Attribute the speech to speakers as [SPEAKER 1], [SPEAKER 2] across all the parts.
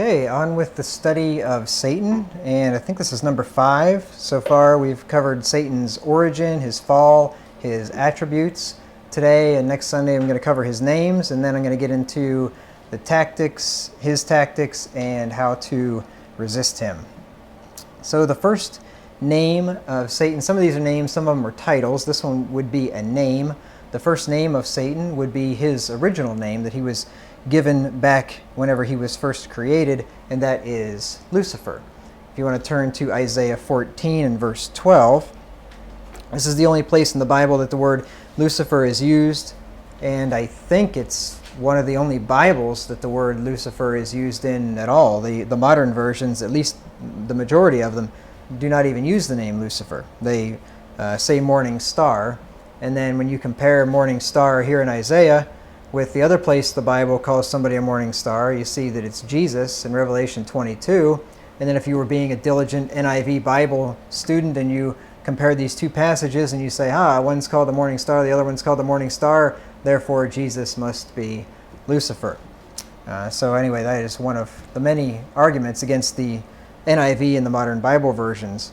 [SPEAKER 1] Okay, on with the study of Satan, and I think this is number 5. So far we've covered Satan's origin, his fall, his attributes. Today and next Sunday I'm going to cover his names, and then I'm going to get into the tactics, his tactics, and how to resist him. So the first name of Satan, some of these are names, some of them are titles. This one would be a name. The first name of Satan would be his original name that he was given back whenever he was first created, and that is Lucifer. If you want to turn to Isaiah 14 and verse 12, this is the only place in the Bible that the word Lucifer is used, and I think it's one of the only Bibles that the word Lucifer is used in at all. The modern versions, at least the majority of them, do not even use the name Lucifer. They say morning star, and then when you compare morning star here in Isaiah with the other place the Bible calls somebody a morning star, you see that it's Jesus in Revelation 22. And then if you were being a diligent NIV Bible student and you compare these two passages and you say, one's called the morning star, the other one's called the morning star, therefore Jesus must be Lucifer. So anyway, that is one of the many arguments against the NIV and the modern Bible versions.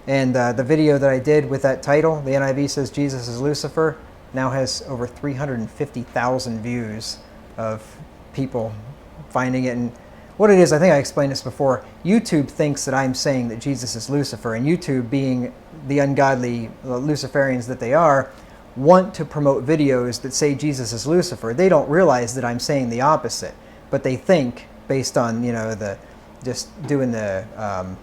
[SPEAKER 1] And the video that I did with that title, the NIV says Jesus is Lucifer, now has over 350,000 views of people finding it. And what it is, I think I explained this before, YouTube thinks that I'm saying that Jesus is Lucifer, and YouTube, being the ungodly Luciferians that they are, want to promote videos that say Jesus is Lucifer. They don't realize that I'm saying the opposite, but they think, based on, just doing the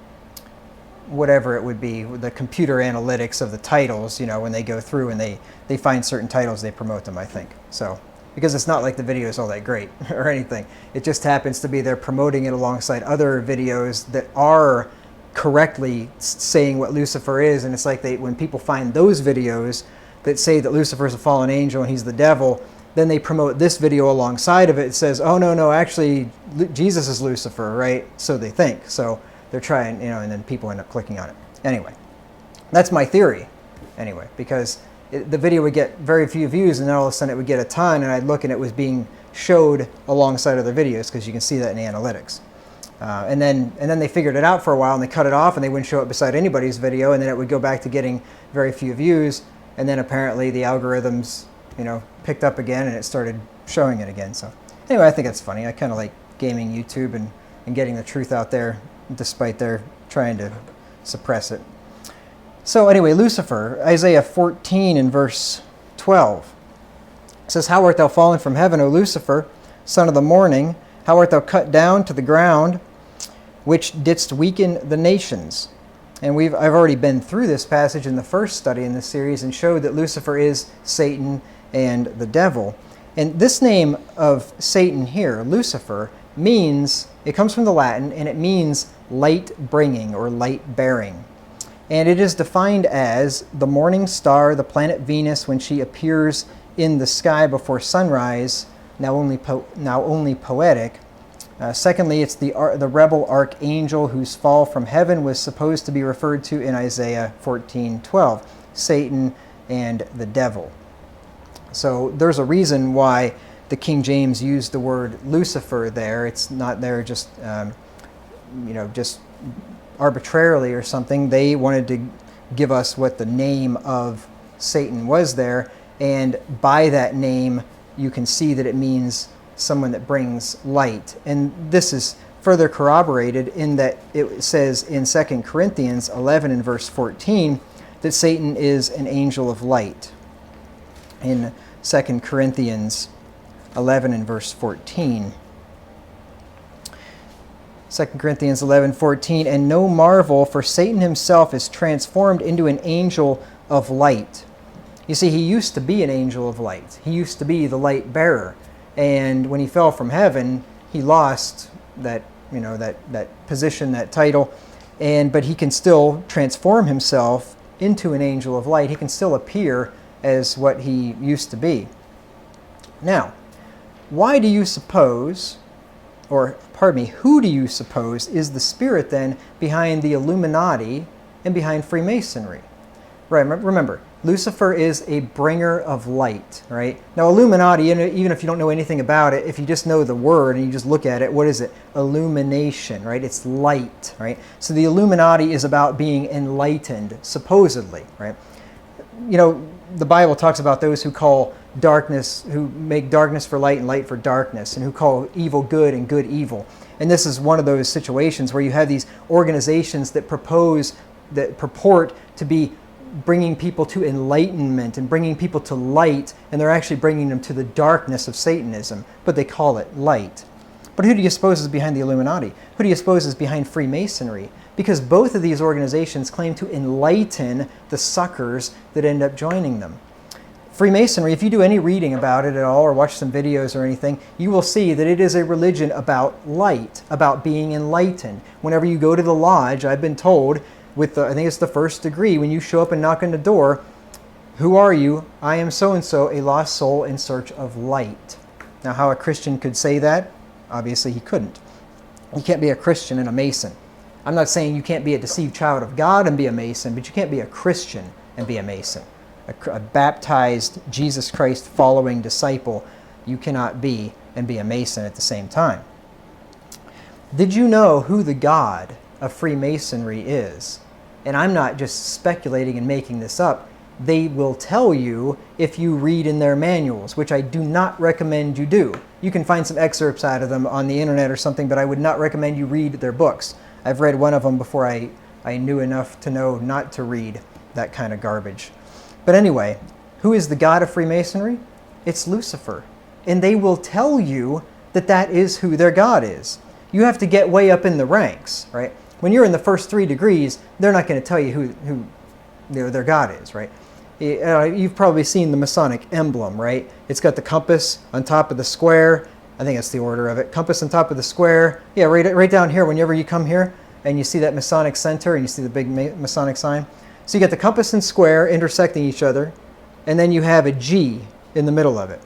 [SPEAKER 1] whatever it would be, the computer analytics of the titles, when they go through and they find certain titles, they promote them, I think. So, because it's not like the video is all that great or anything. It just happens to be they're promoting it alongside other videos that are correctly saying what Lucifer is, and it's like when people find those videos that say that Lucifer is a fallen angel and he's the devil, then they promote this video alongside of it. It says, oh, no, actually, Jesus is Lucifer, right? So they think. So they're trying, and then people end up clicking on it. Anyway, that's my theory, anyway, because the video would get very few views, and then all of a sudden it would get a ton, and I'd look and it was being showed alongside other videos, because you can see that in the analytics. And then they figured it out for a while, and they cut it off, and they wouldn't show it beside anybody's video, and then it would go back to getting very few views, and then apparently the algorithms, picked up again, and it started showing it again. So anyway, I think it's funny. I kind of like gaming YouTube and getting the truth out there, despite their trying to suppress it. So anyway, Lucifer, Isaiah 14 and verse 12. It says, "How art thou fallen from heaven, O Lucifer, son of the morning? How art thou cut down to the ground, which didst weaken the nations?" And I've already been through this passage in the first study in this series and showed that Lucifer is Satan and the devil. And this name of Satan here, Lucifer, it comes from the Latin, and it means light bringing or light bearing. And it is defined as the morning star, the planet Venus, when she appears in the sky before sunrise, now only poetic. Secondly, it's the rebel archangel whose fall from heaven was supposed to be referred to in Isaiah 14:12, Satan and the devil. So there's a reason why the King James used the word Lucifer there. It's not there just just arbitrarily or something. They wanted to give us what the name of Satan was there, and by that name you can see that it means someone that brings light. And this is further corroborated in that it says in 2 Corinthians 11 and verse 14 that Satan is an angel of light. In 2 Corinthians 11 and verse 14. 2 Corinthians 11:14, "And no marvel, for Satan himself is transformed into an angel of light." You see, he used to be an angel of light. He used to be the light bearer. And when he fell from heaven, he lost that, that position, that title. But he can still transform himself into an angel of light. He can still appear as what he used to be. Now, why do you suppose, who do you suppose is the spirit then behind the Illuminati and behind Freemasonry? Right, remember, Lucifer is a bringer of light, right? Now, Illuminati, even if you don't know anything about it, if you just know the word and you just look at it, what is it? Illumination, right? It's light, right? So the Illuminati is about being enlightened, supposedly, right? You know, the Bible talks about those who call darkness, who make darkness for light and light for darkness, and who call evil good and good evil. And this is one of those situations where you have these organizations that purport to be bringing people to enlightenment and bringing people to light, and they're actually bringing them to the darkness of Satanism, but they call it light. But who do you suppose is behind the Illuminati? Who do you suppose is behind Freemasonry? Because both of these organizations claim to enlighten the suckers that end up joining them. Freemasonry, if you do any reading about it at all or watch some videos or anything, you will see that it is a religion about light, about being enlightened. Whenever you go to the lodge, I've been told, I think it's the first degree, when you show up and knock on the door, who are you? I am so-and-so, a lost soul in search of light. Now, how a Christian could say that? Obviously, he couldn't. You can't be a Christian and a Mason. I'm not saying you can't be a deceived child of God and be a Mason, but you can't be a Christian and be a Mason. A baptized, Jesus Christ following disciple, you cannot be and be a Mason at the same time. Did you know who the God of Freemasonry is? And I'm not just speculating and making this up. They will tell you if you read in their manuals, which I do not recommend you do. You can find some excerpts out of them on the internet or something, but I would not recommend you read their books. I've read one of them before I knew enough to know not to read that kind of garbage. But anyway, who is the God of Freemasonry? It's Lucifer. And they will tell you that that is who their God is. You have to get way up in the ranks, right? When you're in the first 3 degrees, they're not going to tell you who their God is, right? You've probably seen the Masonic emblem, right? It's got the compass on top of the square. I think that's the order of it. Compass on top of the square. Yeah, right down here, whenever you come here and you see that Masonic center and you see the big Masonic sign. So you got the compass and square intersecting each other, and then you have a G in the middle of it.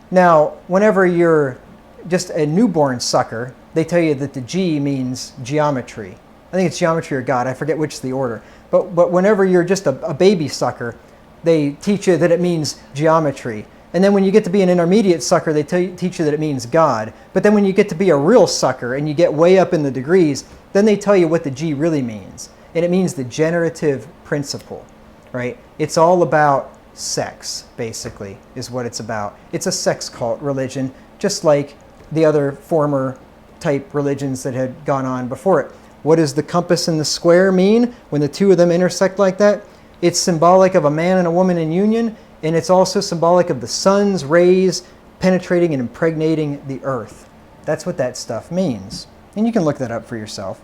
[SPEAKER 1] Now, whenever you're just a newborn sucker, they tell you that the G means geometry. I think it's geometry or God. I forget which is the order. But whenever you're just a baby sucker, they teach you that it means geometry. And then when you get to be an intermediate sucker, they teach you that it means God. But then when you get to be a real sucker and you get way up in the degrees, then they tell you what the G really means. And it means the generative principle, right? It's all about sex, basically, is what it's about. It's a sex cult religion, just like the other former type religions that had gone on before it. What does the compass and the square mean when the two of them intersect like that? It's symbolic of a man and a woman in union, and it's also symbolic of the sun's rays penetrating and impregnating the earth. That's what that stuff means. And you can look that up for yourself.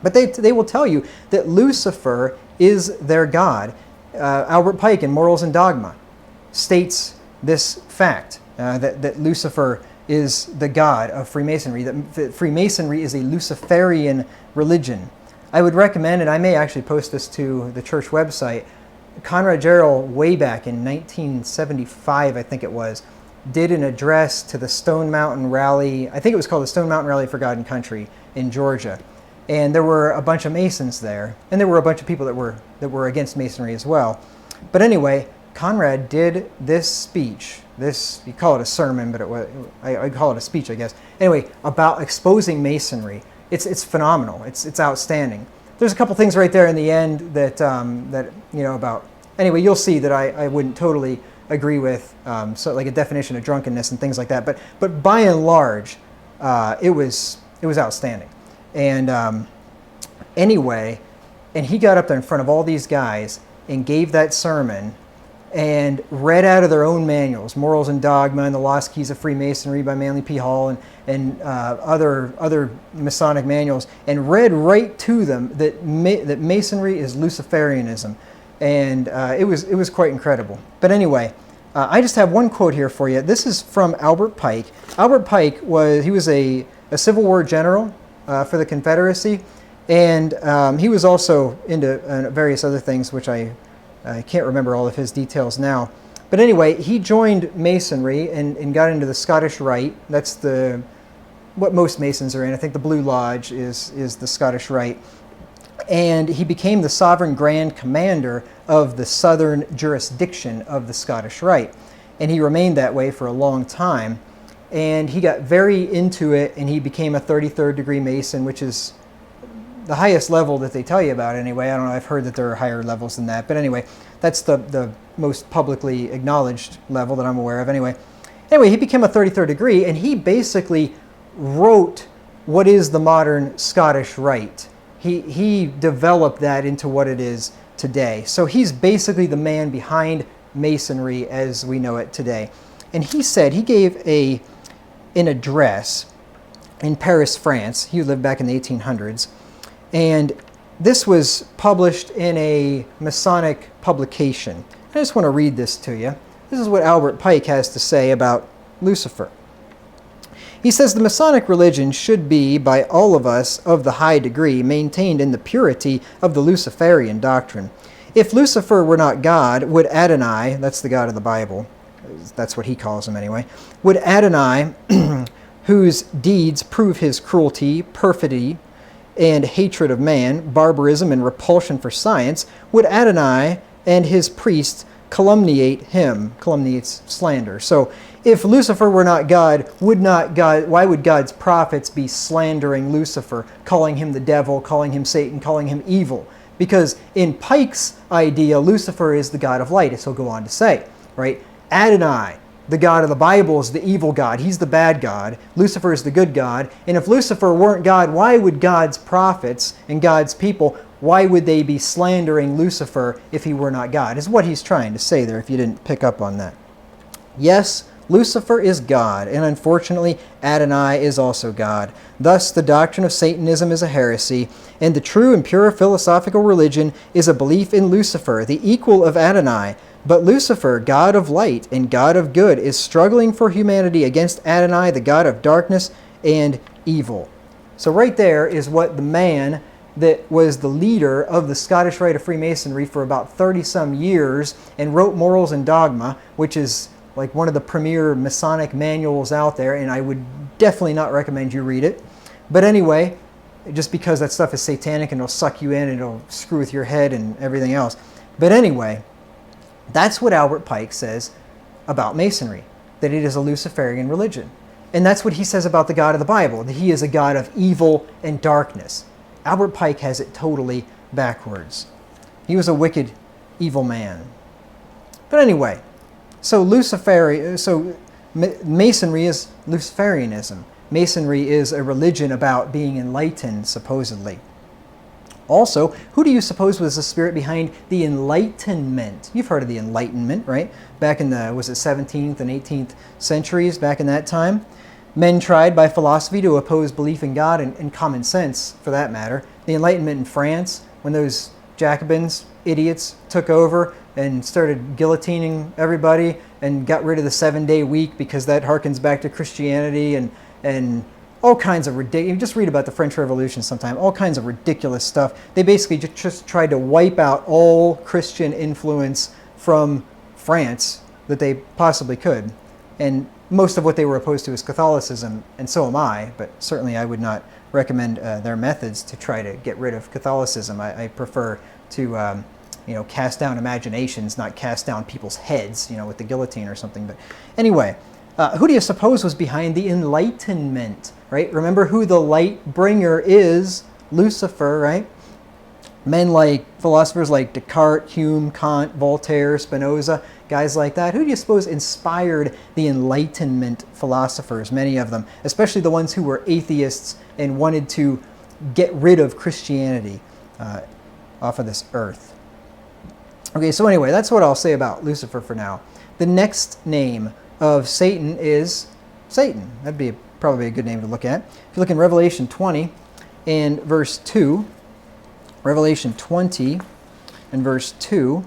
[SPEAKER 1] But they will tell you that Lucifer is their God. Albert Pike in Morals and Dogma states this fact, that Lucifer is the God of Freemasonry, that Freemasonry is a Luciferian religion. I would recommend, and I may actually post this to the church website, Conrad Jarrell, way back in 1975, I think it was, did an address to the Stone Mountain Rally. I think it was called the Stone Mountain Rally for God and Country in Georgia. And there were a bunch of Masons there, and there were a bunch of people that were against Masonry as well. But anyway, Conrad did this speech. You call it a sermon, but I call it a speech, I guess. Anyway, about exposing Masonry. It's phenomenal. It's outstanding. There's a couple things right there in the end that about. Anyway, you'll see that I wouldn't totally agree with, so like a definition of drunkenness and things like that. But by and large, it was outstanding. And anyway, and he got up there in front of all these guys and gave that sermon and read out of their own manuals, Morals and Dogma and the Lost Keys of Freemasonry by Manly P. Hall and other Masonic manuals, and read right to them that Masonry is Luciferianism. And it was quite incredible. But anyway, I just have one quote here for you. This is from Albert Pike. Albert Pike was a Civil War general for the Confederacy, and he was also into various other things, which I can't remember all of his details now. But anyway, he joined Masonry and got into the Scottish Rite. That's what most Masons are in. I think the Blue Lodge is the Scottish Rite. and he became the sovereign grand commander of the southern jurisdiction of the Scottish Rite. And he remained that way for a long time. And he got very into it, and he became a 33rd degree Mason, which is the highest level that they tell you about anyway. I don't know, I've heard that there are higher levels than that. But anyway, that's the most publicly acknowledged level that I'm aware of anyway. Anyway, he became a 33rd degree, and he basically wrote what is the modern Scottish Rite. He developed that into what it is today. So he's basically the man behind Masonry as we know it today. And he said, he gave an address in Paris, France. He lived back in the 1800s. And this was published in a Masonic publication. I just want to read this to you. This is what Albert Pike has to say about Lucifer. He says, the Masonic religion should be, by all of us of the high degree, maintained in the purity of the Luciferian doctrine. If Lucifer were not God, would Adonai, that's the God of the Bible, that's what he calls him anyway, would Adonai, whose deeds prove his cruelty, perfidy, and hatred of man, barbarism, and repulsion for science, would Adonai and his priests calumniate him, calumniates slander. So if Lucifer were not God, why would God's prophets be slandering Lucifer, calling him the devil, calling him Satan, calling him evil? Because in Pike's idea, Lucifer is the God of light, as he'll go on to say, right? Adonai, the God of the Bible, is the evil God. He's the bad God. Lucifer is the good God. And if Lucifer weren't God, why would God's prophets and God's people, why would they be slandering Lucifer if he were not God? Is what he's trying to say there, if you didn't pick up on that. Yes, Lucifer is God, and unfortunately, Adonai is also God. Thus, the doctrine of Satanism is a heresy, and the true and pure philosophical religion is a belief in Lucifer, the equal of Adonai. But Lucifer, God of light and God of good, is struggling for humanity against Adonai, the God of darkness and evil. So right there is what the man that was the leader of the Scottish Rite of Freemasonry for about 30-some years and wrote Morals and Dogma, which is like one of the premier Masonic manuals out there, and I would definitely not recommend you read it. But anyway, just because that stuff is satanic and it'll suck you in and it'll screw with your head and everything else. But anyway, that's what Albert Pike says about Masonry, that it is a Luciferian religion. And that's what he says about the God of the Bible, that he is a God of evil and darkness. Albert Pike has it totally backwards. He was a wicked, evil man. But anyway, so Masonry is Luciferianism. Masonry is a religion about being enlightened, supposedly. Also, who do you suppose was the spirit behind the Enlightenment? You've heard of the Enlightenment, right? Back in the, was it 17th and 18th centuries, back in that time? Men tried by philosophy to oppose belief in God and common sense, for that matter. The Enlightenment in France, when those Jacobins, idiots, took over and started guillotining everybody and got rid of the 7-day week because that harkens back to Christianity and all kinds of ridiculous, just read about the French Revolution sometime, all kinds of ridiculous stuff. They basically just tried to wipe out all Christian influence from France that they possibly could. And most of what they were opposed to is Catholicism, and so am I, but certainly I would not recommend their methods to try to get rid of Catholicism. I prefer to cast down imaginations, not cast down people's heads, with the guillotine or something. But anyway, who do you suppose was behind the Enlightenment, right? Remember who the light bringer is, Lucifer, right? Philosophers like Descartes, Hume, Kant, Voltaire, Spinoza, guys like that. Who do you suppose inspired the Enlightenment philosophers, many of them, especially the ones who were atheists and wanted to get rid of Christianity off of this earth? Okay, so anyway, that's what I'll say about Lucifer for now. The next name of Satan is Satan. That'd be probably a good name to look at. If you look in Revelation 20 and verse 2, Revelation 20 and verse 2,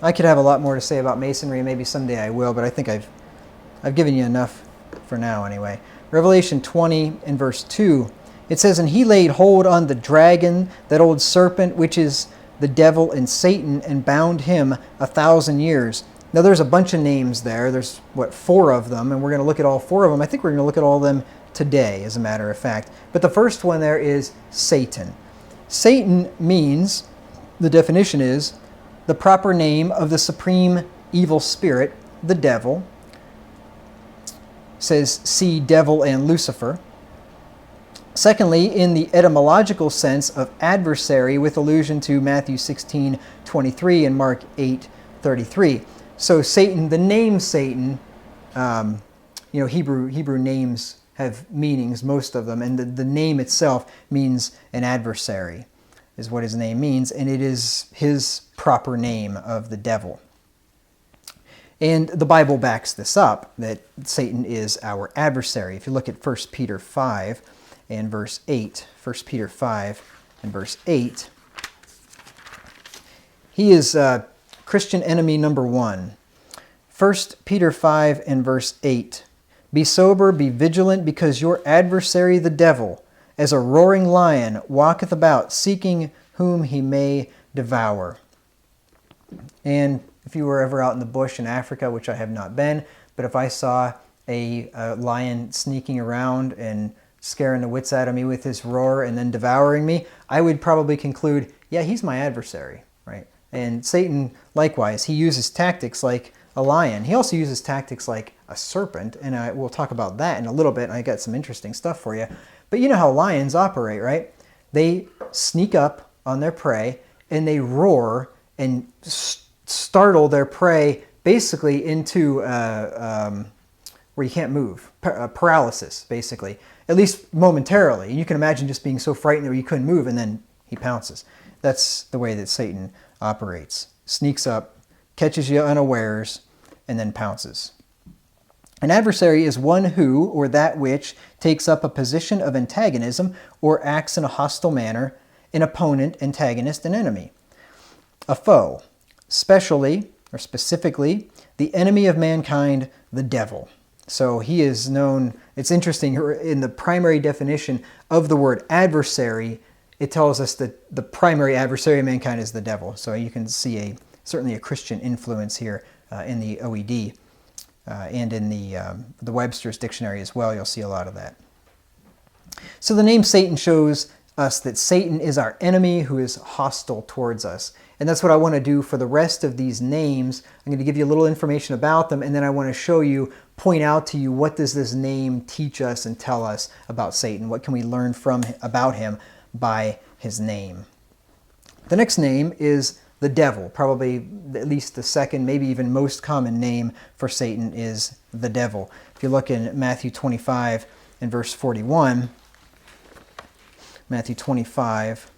[SPEAKER 1] I could have a lot more to say about Masonry, maybe someday I will, but I think I've given you enough for now anyway. Revelation 20 and verse 2, it says, "And he laid hold on the dragon, that old serpent, which is the devil and Satan, and bound him 1,000 years. Now there's a bunch of names there. There's, what, 4 of them, and we're going to look at all 4 of them. I think we're going to look at all of them today, as a matter of fact. But the first one there is Satan. Satan means, the definition is, the proper name of the supreme evil spirit, the devil. It says, see devil and Lucifer. Secondly, in the etymological sense of adversary, with allusion to Matthew 16:23 and Mark 8:33. So Satan, the name Satan, Hebrew names have meanings, most of them, and the name itself means an adversary, is what his name means, and it is his proper name of the devil. And the Bible backs this up, that Satan is our adversary. If you look at 1 Peter 5 and verse 8, 1 Peter 5 and verse 8, he is Christian enemy number 1. 1 Peter 5 and verse 8, be sober, be vigilant, because your adversary the devil, as a roaring lion, walketh about, seeking whom he may devour. And if you were ever out in the bush in Africa, which I have not been, but if I saw a lion sneaking around and scaring the wits out of me with his roar and then devouring me, I would probably conclude, yeah, he's my adversary, right? And Satan, likewise, he uses tactics like a lion. He also uses tactics like a serpent, and we'll talk about that in a little bit. I got some interesting stuff for you. But you know how lions operate, right? They sneak up on their prey, and they roar and startle their prey basically into where you can't move, paralysis, basically, at least momentarily. And you can imagine just being so frightened that you couldn't move, and then he pounces. That's the way that Satan operates. Sneaks up, catches you unawares, and then pounces. An adversary is one who, or that which, takes up a position of antagonism or acts in a hostile manner, an opponent, antagonist, and enemy. A foe, specially or specifically, the enemy of mankind, the devil. So he is known, it's interesting, in the primary definition of the word adversary, it tells us that the primary adversary of mankind is the devil. So you can see certainly a Christian influence here in the OED and in the Webster's dictionary as well. You'll see a lot of that. So the name Satan shows us that Satan is our enemy who is hostile towards us. And that's what I want to do for the rest of these names. I'm going to give you a little information about them, and then I want to show you, point out to you, what does this name teach us and tell us about Satan? What can we learn about him by his name? The next name is the devil. Probably at least the second, maybe even most common name for Satan is the devil. If you look in Matthew 25 and verse 41, Matthew 25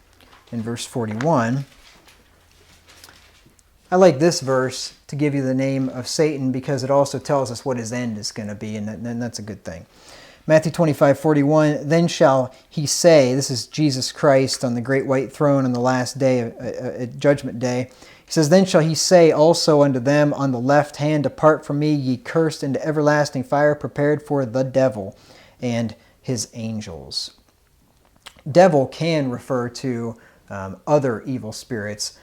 [SPEAKER 1] and verse 41, I like this verse to give you the name of Satan because it also tells us what his end is going to be, and that's a good thing. Matthew 25:41, then shall he say, this is Jesus Christ on the great white throne on the last day, at Judgment Day. He says, then shall he say also unto them on the left hand, depart from me, ye cursed, into everlasting fire prepared for the devil and his angels. Devil can refer to other evil spirits.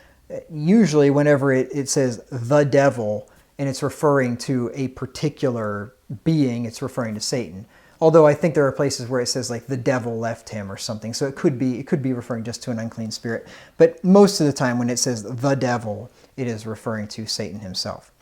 [SPEAKER 1] Usually whenever it says the devil and it's referring to a particular being, it's referring to Satan. Although I think there are places where it says like the devil left him or something. So it could be referring just to an unclean spirit. But most of the time when it says the devil, it is referring to Satan himself.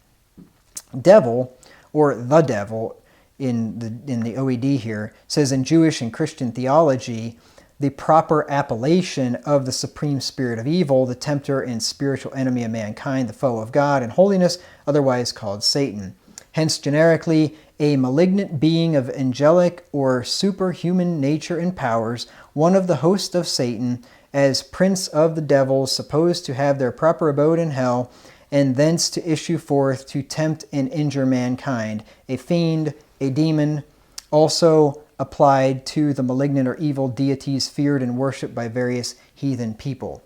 [SPEAKER 1] Devil, or the devil in the OED here, says in Jewish and Christian theology, the proper appellation of the supreme spirit of evil, the tempter and spiritual enemy of mankind, the foe of God and holiness, otherwise called Satan. Hence, generically, a malignant being of angelic or superhuman nature and powers, one of the host of Satan, as prince of the devils, supposed to have their proper abode in hell, and thence to issue forth to tempt and injure mankind, a fiend, a demon, also applied to the malignant or evil deities feared and worshipped by various heathen people.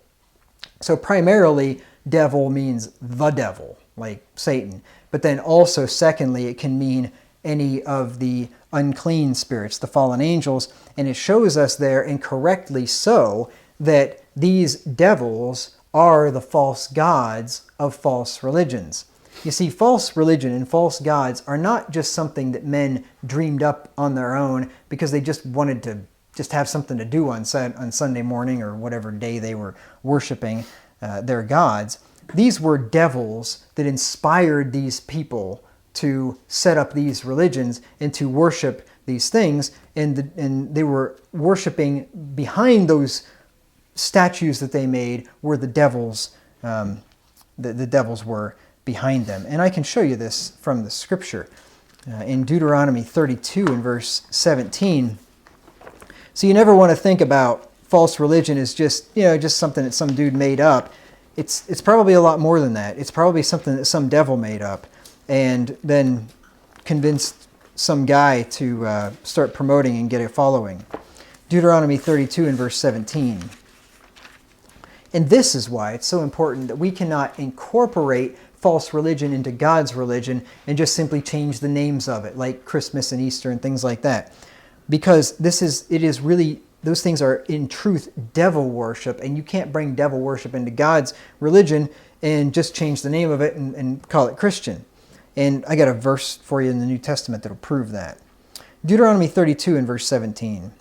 [SPEAKER 1] So primarily, devil means the devil, like Satan. But then also, secondly, it can mean any of the unclean spirits, the fallen angels. And it shows us there, and correctly so, that these devils are the false gods of false religions. You see, false religion and false gods are not just something that men dreamed up on their own because they just wanted to just have something to do on Sunday morning or whatever day they were worshiping their gods. These were devils that inspired these people to set up these religions and to worship these things, and they were worshiping behind those statues that they made were the devils. The devils were behind them. And I can show you this from the scripture. In Deuteronomy 32 and verse 17. So you never want to think about false religion as just something that some dude made up. It's probably a lot more than that. It's probably something that some devil made up and then convinced some guy to start promoting and get a following. Deuteronomy 32 and verse 17. And this is why it's so important that we cannot incorporate false religion into God's religion and just simply change the names of it, like Christmas and Easter and things like that. Because it is really, those things are in truth devil worship, and you can't bring devil worship into God's religion and just change the name of it and call it Christian. And I got a verse for you in the New Testament that'll prove that. Deuteronomy 32 and verse 17.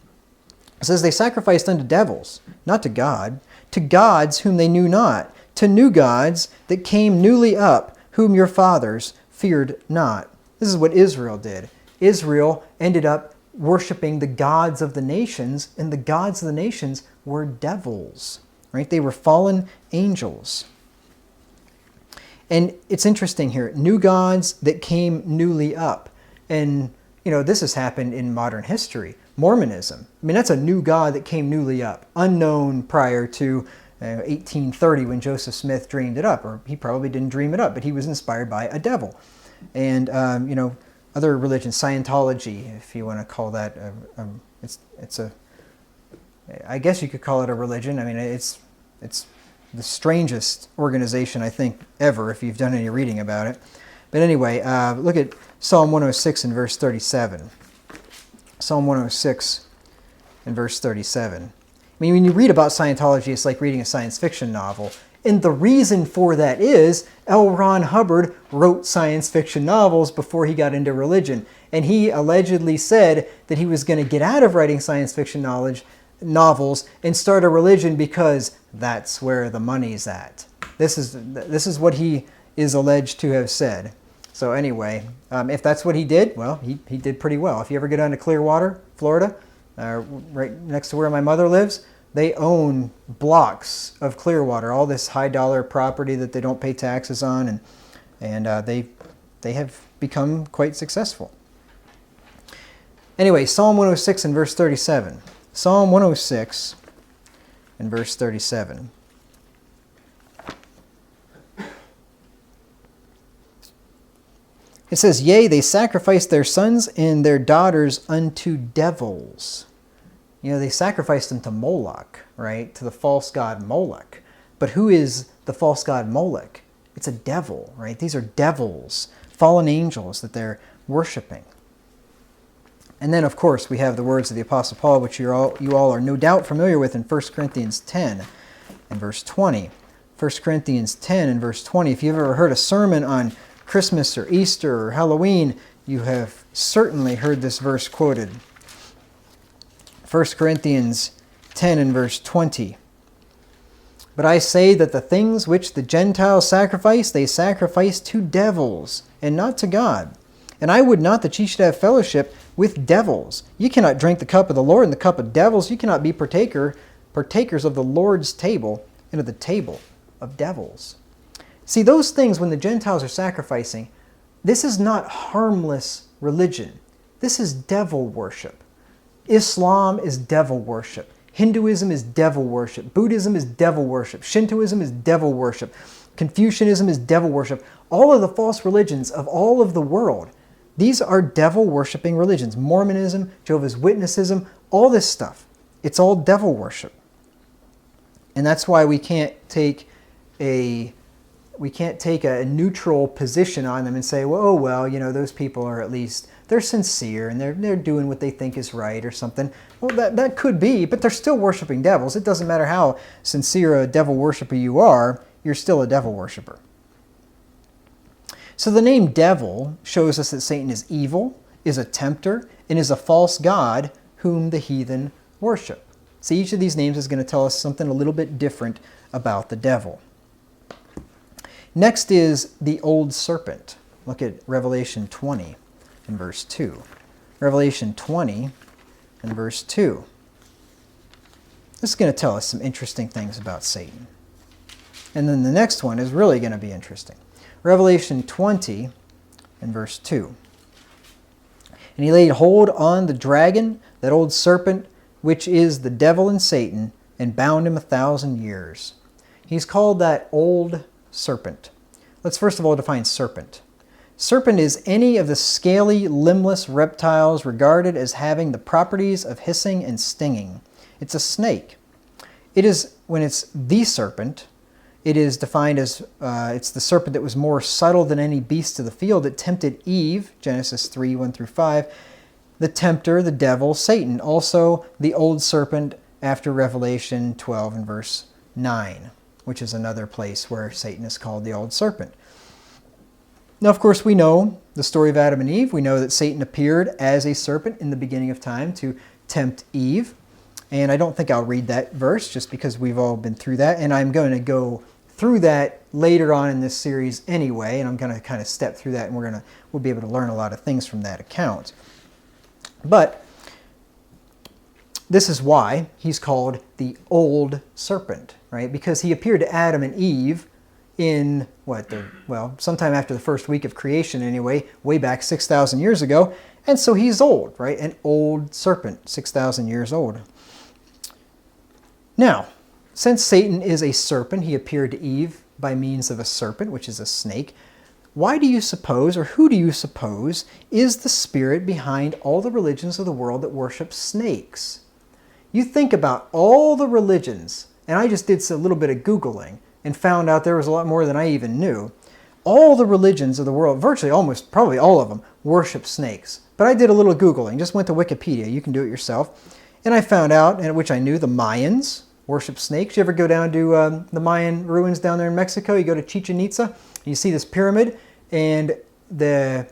[SPEAKER 1] It says, they sacrificed unto devils, not to God, to gods whom they knew not, to new gods that came newly up, whom your fathers feared not. This is what Israel did. Israel ended up worshiping the gods of the nations, and the gods of the nations were devils, right? They were fallen angels. And it's interesting here, new gods that came newly up. And, this has happened in modern history. Mormonism, that's a new god that came newly up, unknown prior to 1830 when Joseph Smith dreamed it up, or he probably didn't dream it up, but he was inspired by a devil. And, other religions, Scientology, if you want to call that, I guess you could call it a religion. It's the strangest organization, I think, ever, if you've done any reading about it. But anyway, look at Psalm 106 and verse 37. Psalm 106 and verse 37. When you read about Scientology, it's like reading a science fiction novel. And the reason for that is L. Ron Hubbard wrote science fiction novels before he got into religion. And he allegedly said that he was going to get out of writing science fiction novels and start a religion because that's where the money's at. This is what he is alleged to have said. So anyway, if that's what he did, well, he did pretty well. If you ever get down to Clearwater, Florida, right next to where my mother lives, they own blocks of Clearwater, all this high-dollar property that they don't pay taxes on, and they have become quite successful. Anyway, Psalm 106 and verse 37. Psalm 106 and verse 37. It says, yea, they sacrificed their sons and their daughters unto devils. They sacrificed them to Moloch, right? To the false god Moloch. But who is the false god Moloch? It's a devil, right? These are devils, fallen angels that they're worshiping. And then, of course, we have the words of the Apostle Paul, which you all are no doubt familiar with in 1 Corinthians 10 and verse 20. 1 Corinthians 10 and verse 20. If you've ever heard a sermon on Christmas or Easter or Halloween, you have certainly heard this verse quoted. 1 Corinthians 10 and verse 20. But I say that the things which the Gentiles sacrifice, they sacrifice to devils, and not to God. And I would not that ye should have fellowship with devils. Ye cannot drink the cup of the Lord and the cup of devils. Ye cannot be partakers of the Lord's table and of the table of devils. See, those things, when the Gentiles are sacrificing, this is not harmless religion. This is devil worship. Islam is devil worship. Hinduism is devil worship. Buddhism is devil worship. Shintoism is devil worship. Confucianism is devil worship. All of the false religions of all of the world, these are devil worshiping religions. Mormonism, Jehovah's Witnessism, all this stuff. It's all devil worship. And that's why we can't take a neutral position on them and say, well, those people are at least, they're sincere and they're doing what they think is right or something. Well, that could be, but they're still worshiping devils. It doesn't matter how sincere a devil worshiper you are, you're still a devil worshiper. So the name devil shows us that Satan is evil, is a tempter, and is a false god whom the heathen worship. So each of these names is going to tell us something a little bit different about the devil. Next is the old serpent. Look at Revelation 20 and verse 2. Revelation 20 and verse 2. This is going to tell us some interesting things about Satan. And then the next one is really going to be interesting. Revelation 20 and verse 2. And he laid hold on the dragon, that old serpent, which is the devil and Satan, and bound him 1,000 years. He's called that old serpent. Let's first of all define serpent. Serpent is any of the scaly, limbless reptiles regarded as having the properties of hissing and stinging. It's a snake. It is, when it's the serpent, it is defined as, it's the serpent that was more subtle than any beast of the field that tempted Eve, Genesis 3, 1 through 5, the tempter, the devil, Satan, also the old serpent after Revelation 12 and verse 9, which is another place where Satan is called the old serpent. Now, of course, we know the story of Adam and Eve. We know that Satan appeared as a serpent in the beginning of time to tempt Eve. And I don't think I'll read that verse just because we've all been through that. And I'm going to go through that later on in this series anyway. And I'm going to kind of step through that, and we'll be able to learn a lot of things from that account. But this is why he's called the old serpent, right? Because he appeared to Adam and Eve in sometime after the first week of creation anyway, way back 6,000 years ago. And so he's old, right? An old serpent, 6,000 years old. Now, since Satan is a serpent, he appeared to Eve by means of a serpent, which is a snake. Why do you suppose, or who do you suppose, is the spirit behind all the religions of the world that worship snakes? You think about all the religions, and I just did a little bit of Googling and found out there was a lot more than I even knew. All the religions of the world, virtually probably all of them, worship snakes. But I did a little Googling, just went to Wikipedia. You can do it yourself. And I found out, and which I knew, the Mayans worship snakes. You ever go down to the Mayan ruins down there in Mexico? You go to Chichen Itza, and you see this pyramid, and the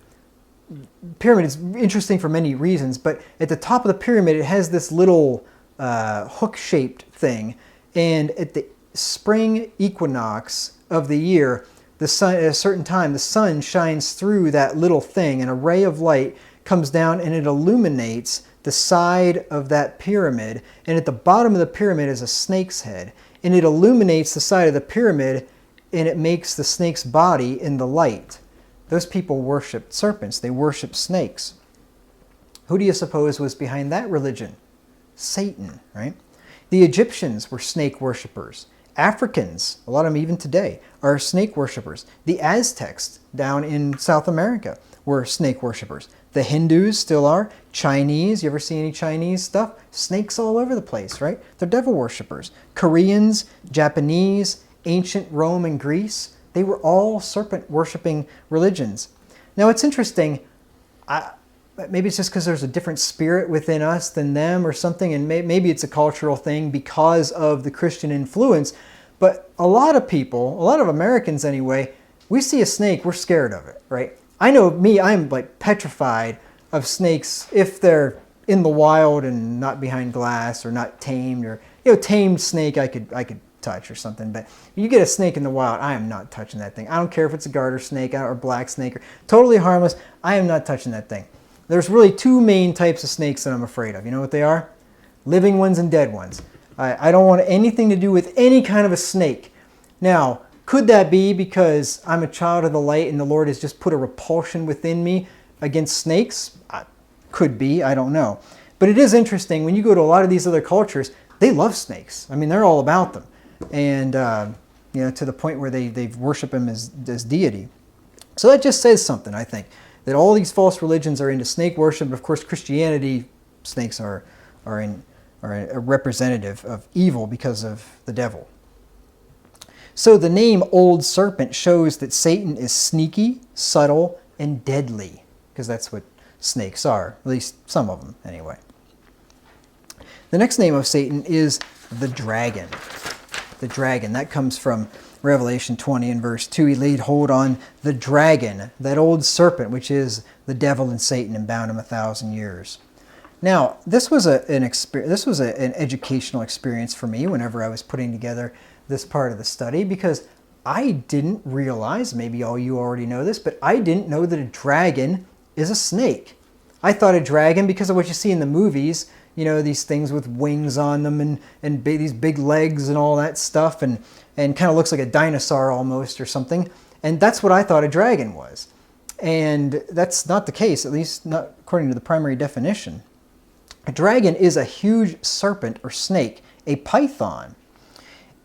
[SPEAKER 1] pyramid is interesting for many reasons, but at the top of the pyramid, it has this little hook-shaped thing, and at the spring equinox of the year, the sun, at a certain time, the sun shines through that little thing, and a ray of light comes down, and it illuminates the side of that pyramid, and at the bottom of the pyramid is a snake's head, and it illuminates the side of the pyramid, and it makes the snake's body in the light. Those people worship serpents. They worship snakes. Who do you suppose was behind that religion? Satan, right? The Egyptians were snake worshippers. Africans, a lot of them even today, are snake worshippers. The Aztecs down in South America were snake worshippers. The Hindus still are. Chinese, you ever see any Chinese stuff? Snakes all over the place, right? They're devil worshippers. Koreans, Japanese, ancient Rome and Greece, they were all serpent worshipping religions. Now it's interesting, maybe it's just because there's a different spirit within us than them or something, and maybe it's a cultural thing because of the Christian influence, but a lot of people, a lot of Americans anyway, we see a snake, we're scared of it, right? I know me, I'm like petrified of snakes if they're in the wild and not behind glass or not tamed, or tamed snake I could touch or something, but you get a snake in the wild, I am not touching that thing. I don't care if it's a garter snake or black snake or totally harmless, I am not touching that thing. There's really two main types of snakes that I'm afraid of. You know what they are? Living ones and dead ones. I don't want anything to do with any kind of a snake. Now, could that be because I'm a child of the light and the Lord has just put a repulsion within me against snakes? Could be, I don't know. But it is interesting, when you go to a lot of these other cultures, they love snakes. I mean, they're all about them. And, to the point where they worship them as deity. So that just says something, I think, that all these false religions are into snake worship. But of course, Christianity, snakes are a representative of evil because of the devil. So the name Old Serpent shows that Satan is sneaky, subtle, and deadly, because that's what snakes are, at least some of them anyway. The next name of Satan is the dragon. The dragon, that comes from Revelation 20 and verse 2, he laid hold on the dragon, that old serpent, which is the devil and Satan, and bound him 1,000 years. Now, this was an educational experience for me whenever I was putting together this part of the study, because I didn't realize, maybe all you already know this, but I didn't know that a dragon is a snake. I thought a dragon, because of what you see in the movies, you know, these things with wings on them and these big legs and all that stuff, and kind of looks like a dinosaur almost or something. And that's what I thought a dragon was. And that's not the case, at least not according to the primary definition. A dragon is a huge serpent or snake, a python.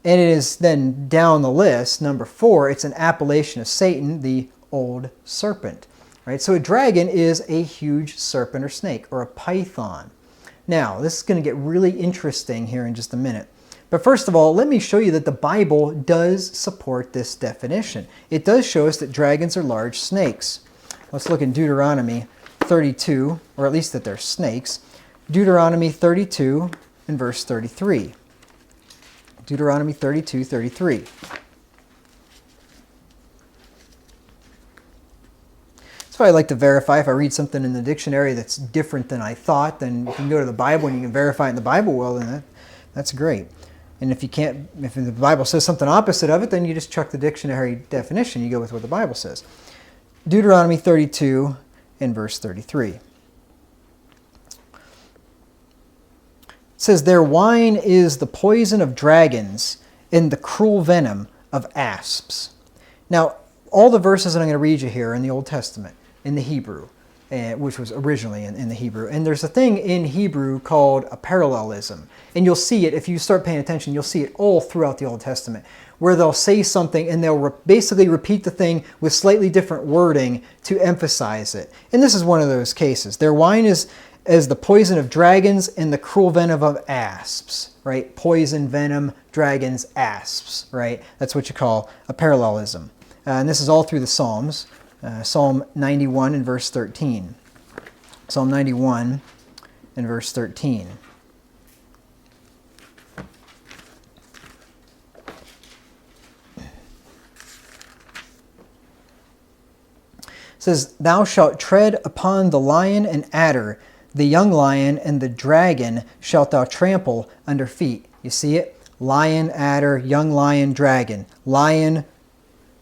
[SPEAKER 1] And it is then down the list, number 4, it's an appellation of Satan, the old serpent. Right? So a dragon is a huge serpent or snake, or a python. Now, this is going to get really interesting here in just a minute. But first of all, let me show you that the Bible does support this definition. It does show us that dragons are large snakes. Let's look in Deuteronomy 32, or at least that they're snakes. Deuteronomy 32 and verse 33. Deuteronomy 32:33. That's why I like to verify. If I read something in the dictionary that's different than I thought, then you can go to the Bible and you can verify it in the Bible. Well, then that's great. And if you can't, if the Bible says something opposite of it, then you just chuck the dictionary definition. You go with what the Bible says. Deuteronomy 32 and verse 33. It says, "Their wine is the poison of dragons and the cruel venom of asps." Now, all the verses that I'm going to read you here are in the Old Testament, in the Hebrew, which was originally in the Hebrew. And there's a thing in Hebrew called a parallelism. And you'll see it, if you start paying attention, you'll see it all throughout the Old Testament, where they'll say something and they'll basically repeat the thing with slightly different wording to emphasize it. And this is one of those cases. Their wine is as the poison of dragons and the cruel venom of asps, right? Poison, venom, dragons, asps, right? That's what you call a parallelism. And this is all through the Psalms. Psalm 91 and verse 13. Psalm 91 and verse 13. It says, "Thou shalt tread upon the lion and adder, the young lion and the dragon shalt thou trample under feet." You see it? Lion, adder, young lion, dragon. Lion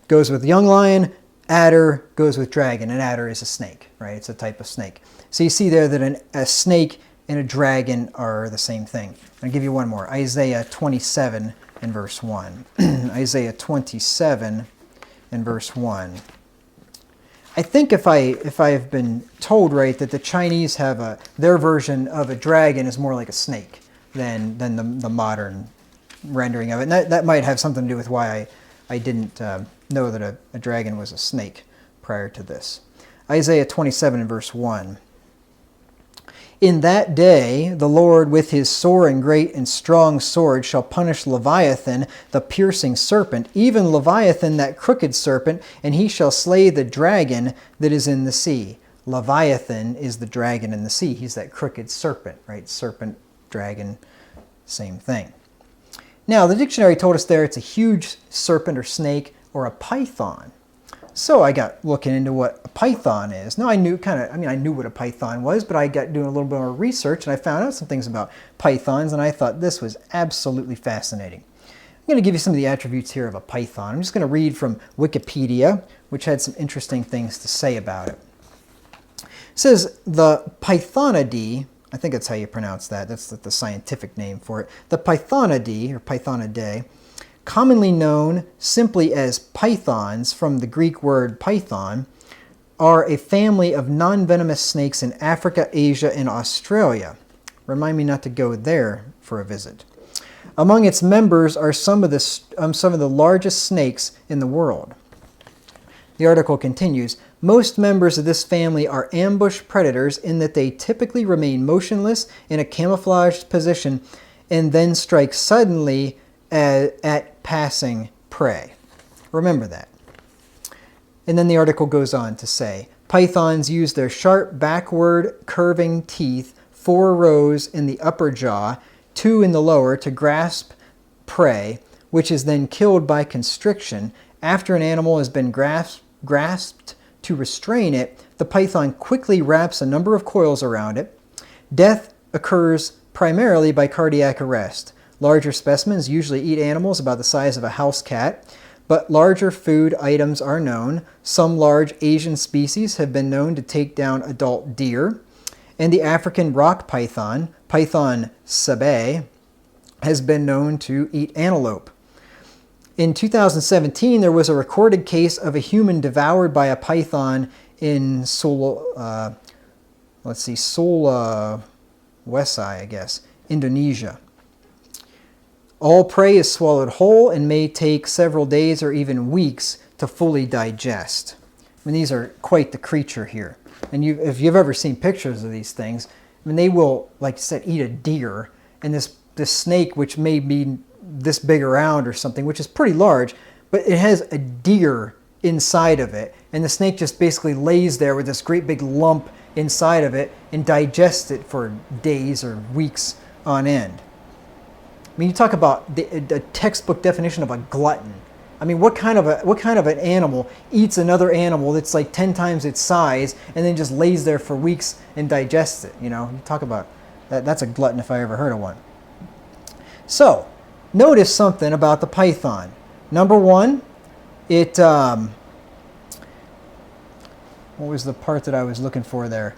[SPEAKER 1] goes with young lion, adder goes with dragon. An adder is a snake, right? It's a type of snake. So you see there that a snake and a dragon are the same thing. I'll give you one more. Isaiah 27 and verse 1. Isaiah 27 and verse 1. I think if I have been told right that the Chinese have their version of a dragon is more like a snake than the modern rendering of it. And that might have something to do with why I didn't know that a dragon was a snake prior to this. Isaiah 27 and verse 1. "In that day the Lord with his sore and great and strong sword shall punish Leviathan, the piercing serpent, even Leviathan, that crooked serpent, and he shall slay the dragon that is in the sea." Leviathan is the dragon in the sea. He's that crooked serpent, right? Serpent, dragon, same thing. Now, the dictionary told us there it's a huge serpent or snake or a python. So I got looking into what a python is. Now I knew what a python was, but I got doing a little bit more research and I found out some things about pythons, and I thought this was absolutely fascinating. I'm going to give you some of the attributes here of a python. I'm just going to read from Wikipedia, which had some interesting things to say about it. It says the Pythonidae, I think that's how you pronounce that. That's the scientific name for it. The Pythonidae, or Pythonidae, commonly known simply as pythons from the Greek word python, are a family of non-venomous snakes in Africa, Asia, and Australia. Remind me not to go there for a visit. Among its members are some of the largest snakes in the world. The article continues, "Most members of this family are ambush predators in that they typically remain motionless in a camouflaged position and then strike suddenly at passing prey." Remember that. And then the article goes on to say, pythons use their sharp backward curving teeth, 4 rows in the upper jaw, 2 in the lower, to grasp prey, which is then killed by constriction. After an animal has been grasped to restrain it, the python quickly wraps a number of coils around it. Death occurs primarily by cardiac arrest. Larger specimens usually eat animals about the size of a house cat, but larger food items are known. Some large Asian species have been known to take down adult deer. And the African rock python, Python sabae, has been known to eat antelope. In 2017, there was a recorded case of a human devoured by a python in Sulawesi, I guess, Indonesia. All prey is swallowed whole and may take several days or even weeks to fully digest. I mean, these are quite the creature here. And if you've ever seen pictures of these things, I mean, they will, like I said, eat a deer. And this snake, which may be this big around or something, which is pretty large, but it has a deer inside of it. And the snake just basically lays there with this great big lump inside of it and digests it for days or weeks on end. I mean, you talk about the textbook definition of a glutton. I mean, what kind of an animal eats another animal that's like 10 times its size and then just lays there for weeks and digests it? You know, you talk about that. That's a glutton if I ever heard of one. So, notice something about the python. Number one, it what was the part that I was looking for there?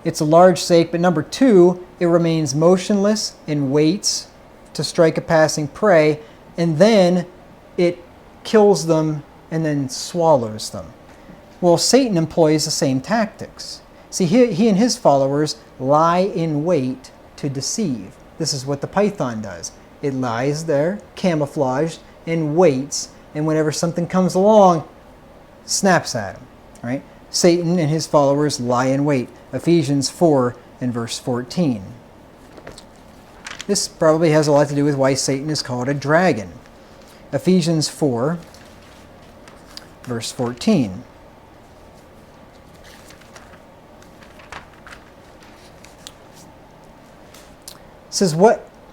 [SPEAKER 1] It's a large snake, but number two, it remains motionless and waits to strike a passing prey, and then it kills them and then swallows them. Well, Satan employs the same tactics. See, he and his followers lie in wait to deceive. This is what the python does. It lies there, camouflaged, and waits, and whenever something comes along, snaps at him. Right? Satan and his followers lie in wait. Ephesians 4 and verse 14. This probably has a lot to do with why Satan is called a dragon. Ephesians 4, verse 14. It says,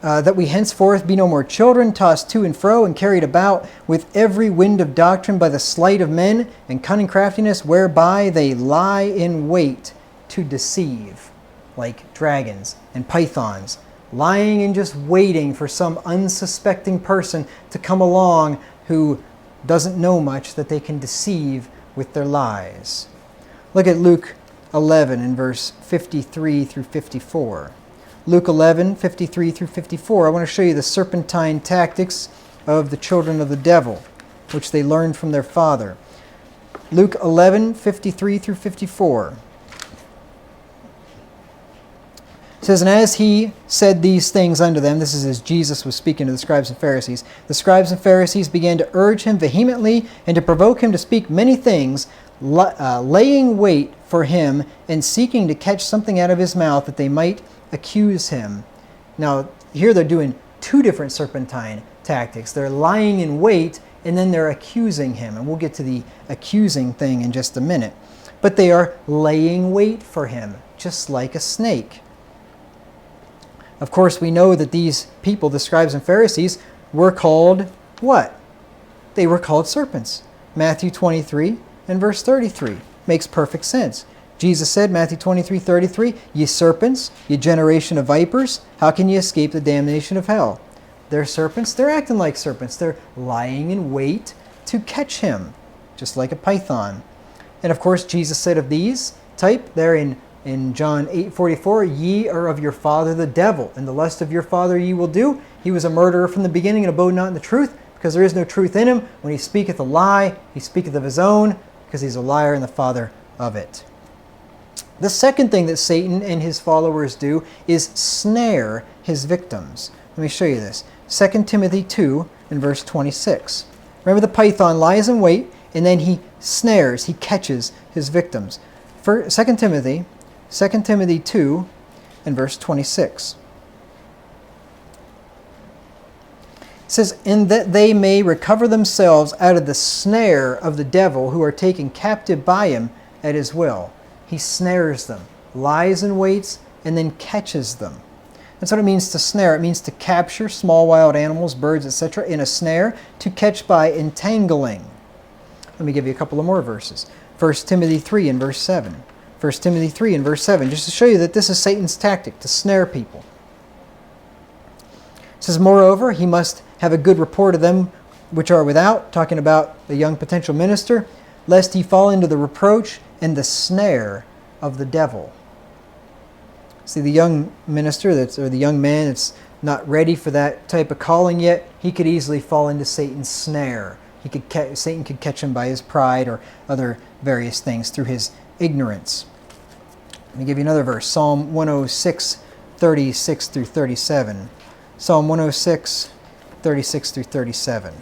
[SPEAKER 1] that we henceforth be no more children, tossed to and fro and carried about with every wind of doctrine by the sleight of men and cunning craftiness, whereby they lie in wait to deceive, like dragons and pythons, lying and just waiting for some unsuspecting person to come along who doesn't know much, that they can deceive with their lies. Look at Luke 11 in verse 53 through 54. Luke 11, 53 through 54. I want to show you the serpentine tactics of the children of the devil, which they learned from their father. Luke 11, 53 through 54. It says, and as he said these things unto them, this is as Jesus was speaking to the scribes and Pharisees, the scribes and Pharisees began to urge him vehemently and to provoke him to speak many things, laying wait for him and seeking to catch something out of his mouth that they might accuse him. Now, here they're doing two different serpentine tactics. They're lying in wait, and then they're accusing him. And we'll get to the accusing thing in just a minute. But they are laying wait for him, just like a snake. Of course, we know that these people, the scribes and Pharisees, were called what? They were called serpents. Matthew 23 and verse 33 makes perfect sense. Jesus said, Matthew 23, 33, ye serpents, ye generation of vipers, how can ye escape the damnation of hell? They're serpents. They're acting like serpents. They're lying in wait to catch him, just like a python. And of course, Jesus said of these type, there in John 8:44, ye are of your father the devil, and the lust of your father ye will do. He was a murderer from the beginning and abode not in the truth, because there is no truth in him. When he speaketh a lie, he speaketh of his own, because he's a liar and the father of it. The second thing that Satan and his followers do is snare his victims. Let me show you this. 2 Timothy 2 and verse 26. Remember, the python lies in wait, and then he snares, he catches his victims. 2 Timothy 2 and verse 26. It says, and that they may recover themselves out of the snare of the devil, who are taken captive by him at his will. He snares them, lies and waits, and then catches them. That's what it means to snare. It means to capture small wild animals, birds, etc. in a snare, to catch by entangling. Let me give you a couple of more verses. 1 Timothy 3 and verse 7. 1 Timothy 3 and verse 7, just to show you that this is Satan's tactic, to snare people. It says, moreover, he must have a good report of them which are without, talking about the young potential minister, lest he fall into the reproach and the snare of the devil. See, the young minister, or the young man that's not ready for that type of calling yet, he could easily fall into Satan's snare. Satan could catch him by his pride or other various things through his ignorance. Let me give you another verse, Psalm 106, 36 through 37. Psalm 106, 36 through 37.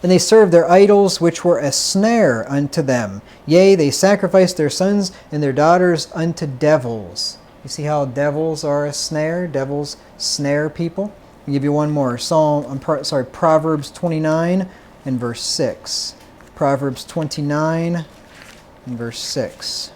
[SPEAKER 1] And they served their idols, which were a snare unto them. Yea, they sacrificed their sons and their daughters unto devils. You see how devils are a snare? Devils snare people. I'll give you one more. Proverbs 29 and verse 6. Proverbs 29 and verse 6.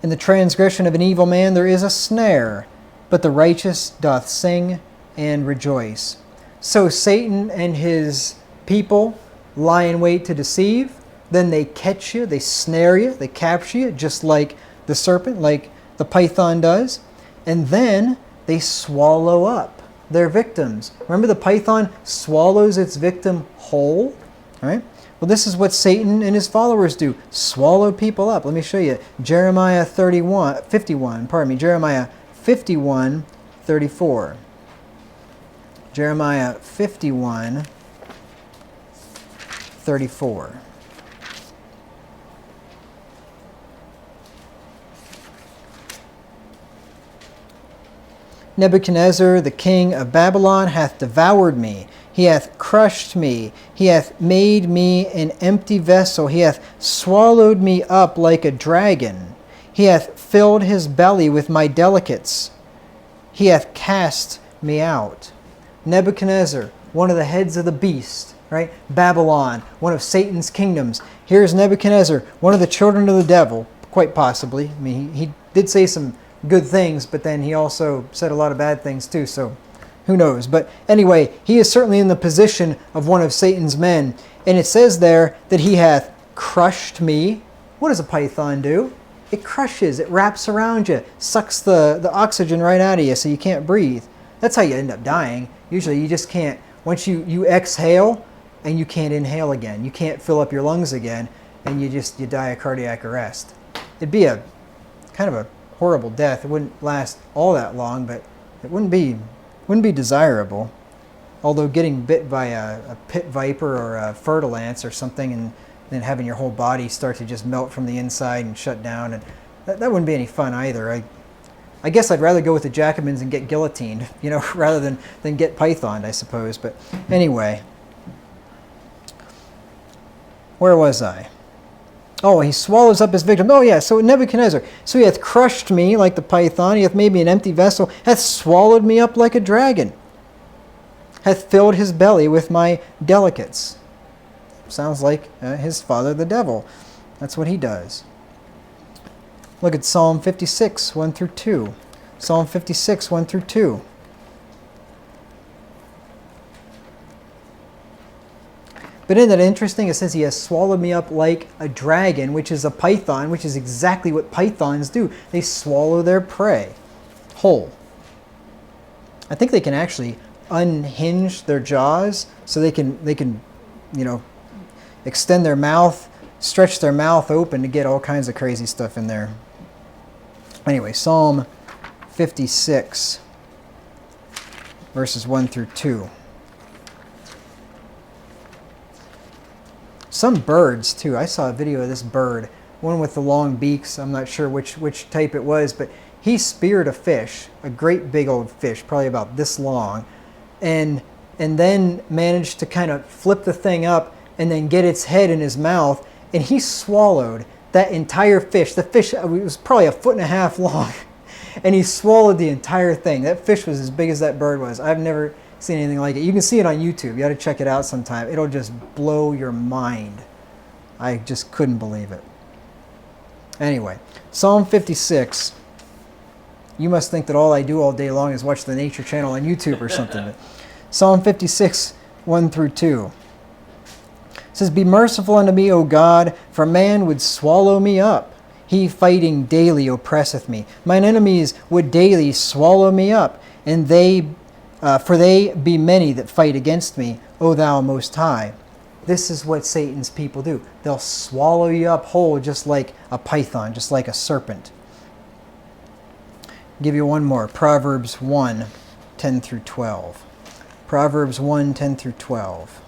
[SPEAKER 1] In the transgression of an evil man there is a snare, but the righteous doth sing and rejoice. So Satan and his people lie in wait to deceive. Then they catch you, they snare you, they capture you, just like the serpent, like the python does. And then they swallow up their victims. Remember, the python swallows its victim whole? All right? Well, this is what Satan and his followers do. Swallow people up. Let me show you. Jeremiah 51, Jeremiah 51, 34. Jeremiah 51, 34. Nebuchadnezzar, the king of Babylon, hath devoured me. He hath crushed me. He hath made me an empty vessel. He hath swallowed me up like a dragon. He hath filled his belly with my delicates. He hath cast me out. Nebuchadnezzar, one of the heads of the beast, right? Babylon, one of Satan's kingdoms. Here's Nebuchadnezzar, one of the children of the devil, quite possibly. I mean, he did say some good things, but then he also said a lot of bad things too, so who knows. But anyway, he is certainly in the position of one of Satan's men. And it says there that he hath crushed me. What does a python do? It crushes, it wraps around you, sucks the oxygen right out of you so you can't breathe. That's how you end up dying. Usually you just can't, once you exhale and you can't inhale again. You can't fill up your lungs again, and you die of cardiac arrest. It'd be a kind of a horrible death. It wouldn't last all that long, but it wouldn't be desirable. Although getting bit by a pit viper or a fertile ants or something, and then having your whole body start to just melt from the inside and shut down, and that wouldn't be any fun either. I guess I'd rather go with the Jacobins and get guillotined, rather than get pythoned, I suppose. But anyway, where was I? Oh, he swallows up his victim. Oh yeah, so Nebuchadnezzar. So he hath crushed me like the python, he hath made me an empty vessel, hath swallowed me up like a dragon, hath filled his belly with my delicates. Sounds like his father the devil. That's what he does. Look at Psalm 56, 1 through 2. Psalm 56, 1 through 2. But isn't that interesting? It says he has swallowed me up like a dragon, which is a python, which is exactly what pythons do. They swallow their prey whole. I think they can actually unhinge their jaws so they can extend their mouth, stretch their mouth open to get all kinds of crazy stuff in there. Anyway, Psalm 56, verses 1 through 2. Some birds, too. I saw a video of this bird, one with the long beaks. I'm not sure which type it was, but he speared a fish, a great big old fish, probably about this long, and then managed to kind of flip the thing up and then get its head in his mouth, and he swallowed that entire fish. The fish was probably 1.5 feet long, and he swallowed the entire thing. That fish was as big as that bird was. I've never seen anything like it. You can see it on YouTube. You got to check it out sometime. It'll just blow your mind. I just couldn't believe it. Anyway, Psalm 56. You must think that all I do all day long is watch the Nature Channel on YouTube or something. Psalm 56, 1 through 2. It says, Be merciful unto me, O God, for man would swallow me up. He fighting daily oppresseth me. Mine enemies would daily swallow me up, and for they be many that fight against me, O thou most high. This is what Satan's people do. They'll swallow you up whole just like a python, just like a serpent. I'll give you one more. Proverbs 1, 10 through 12. Proverbs 1, 10 through 12.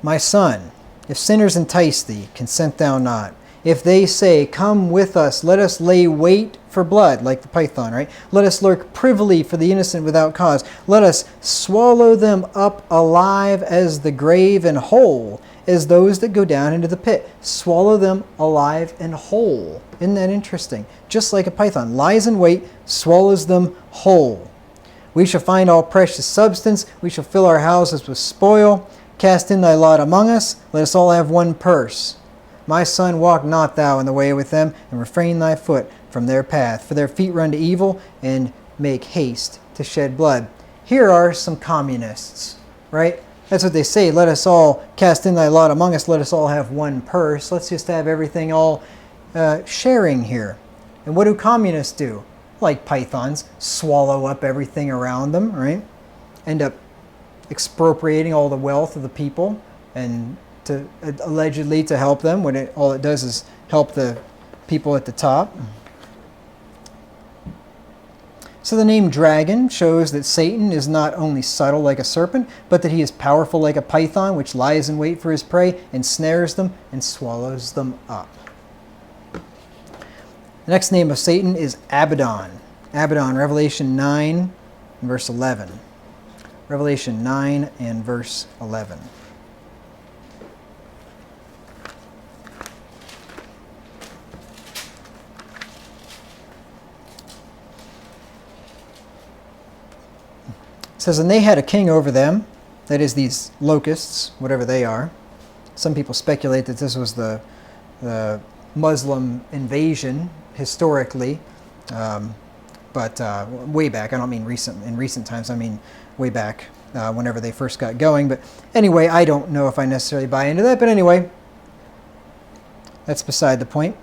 [SPEAKER 1] My son, if sinners entice thee, consent thou not. If they say, Come with us, let us lay wait for blood, like the python, right? Let us lurk privily for the innocent without cause. Let us swallow them up alive as the grave, and whole as those that go down into the pit. Swallow them alive and whole. Isn't that interesting? Just like a python. Lies in wait, swallows them whole. We shall find all precious substance. We shall fill our houses with spoil. Cast in thy lot among us. Let us all have one purse. My son, walk not thou in the way with them, and refrain thy foot from their path. For their feet run to evil, and make haste to shed blood. Here are some communists, right? That's what they say. Let us all cast in thy lot among us. Let us all have one purse. Let's just have everything all sharing here. And what do communists do? Like pythons, swallow up everything around them, right? End up expropriating all the wealth of the people, and allegedly to help them, when all it does is help the people at the top. So the name dragon shows that Satan is not only subtle like a serpent, but that he is powerful like a python, which lies in wait for his prey and snares them and swallows them up. The next name of Satan is Abaddon. Abaddon, Revelation 9 and verse 11. Revelation 9 and verse 11. It says, And they had a king over them, that is, these locusts, whatever they are. Some people speculate that this was the Muslim invasion historically, but way back. I don't mean in recent times, I mean way back whenever they first got going. But anyway, I don't know if I necessarily buy into that, but anyway, that's beside the point.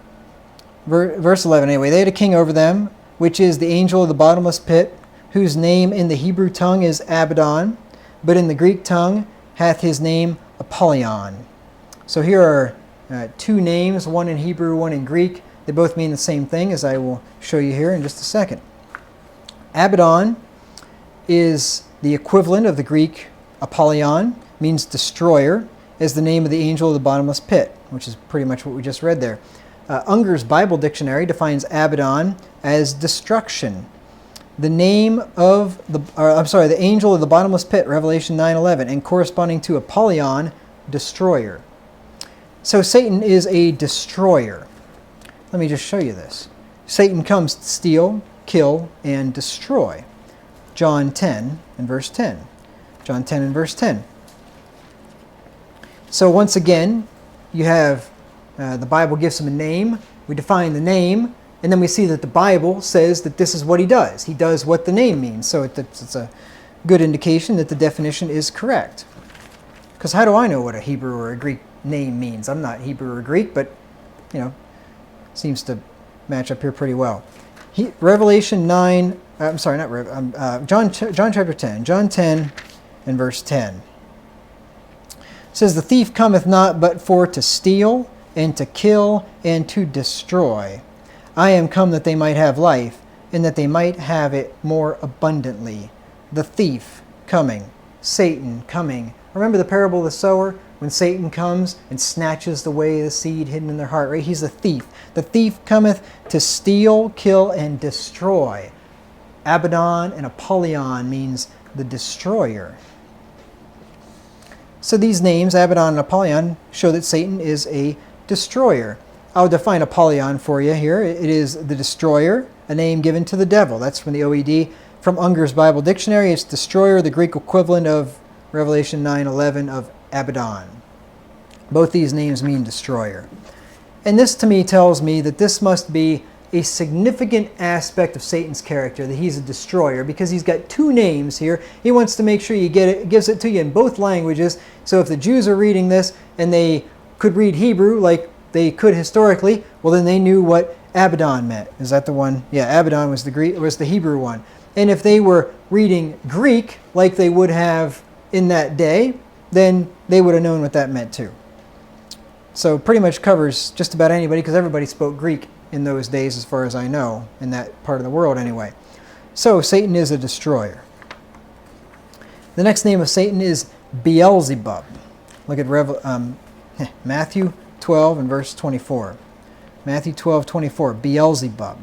[SPEAKER 1] Verse 11, anyway, they had a king over them, which is the angel of the bottomless pit, whose name in the Hebrew tongue is Abaddon, but in the Greek tongue hath his name Apollyon. So here are two names, one in Hebrew, one in Greek. They both mean the same thing, as I will show you here in just a second. Abaddon is the equivalent of the Greek Apollyon, means destroyer, as the name of the angel of the bottomless pit, which is pretty much what we just read there. Unger's Bible Dictionary defines Abaddon as destruction. The name of the angel of the bottomless pit, Revelation 9:11, and corresponding to Apollyon, destroyer. So Satan is a destroyer. Let me just show you this. Satan comes to steal, kill, and destroy. John 10 and verse 10. John 10 and verse 10. So once again, you have the Bible gives him a name. We define the name. And then we see that the Bible says that this is what he does. He does what the name means. So it's a good indication that the definition is correct. Because how do I know what a Hebrew or a Greek name means? I'm not Hebrew or Greek, but, seems to match up here pretty well. Revelation 9, John chapter 10. John 10 and verse 10. It says, The thief cometh not but for to steal, and to kill, and to destroy. I am come that they might have life, and that they might have it more abundantly. The thief coming, Satan coming. Remember the parable of the sower? When Satan comes and snatches away the seed hidden in their heart, right? He's a thief. The thief cometh to steal, kill, and destroy. Abaddon and Apollyon means the destroyer. So these names, Abaddon and Apollyon, show that Satan is a destroyer. I'll define Apollyon for you here. It is the destroyer, a name given to the devil. That's from the OED. From Unger's Bible Dictionary, it's destroyer, the Greek equivalent of Revelation 9:11 of Abaddon. Both these names mean destroyer. And this to me tells me that this must be a significant aspect of Satan's character, that he's a destroyer, because he's got two names here. He wants to make sure you get it, gives it to you in both languages. So if the Jews are reading this and they could read Hebrew like they could historically, well then they knew what Abaddon meant. Is that the one? Yeah, Abaddon was the Hebrew one. And if they were reading Greek like they would have in that day, then they would have known what that meant too. So pretty much covers just about anybody, because everybody spoke Greek in those days as far as I know, in that part of the world anyway. So Satan is a destroyer. The next name of Satan is Beelzebub. Look at Matthew 12 and verse 24. Matthew 12:24, Beelzebub.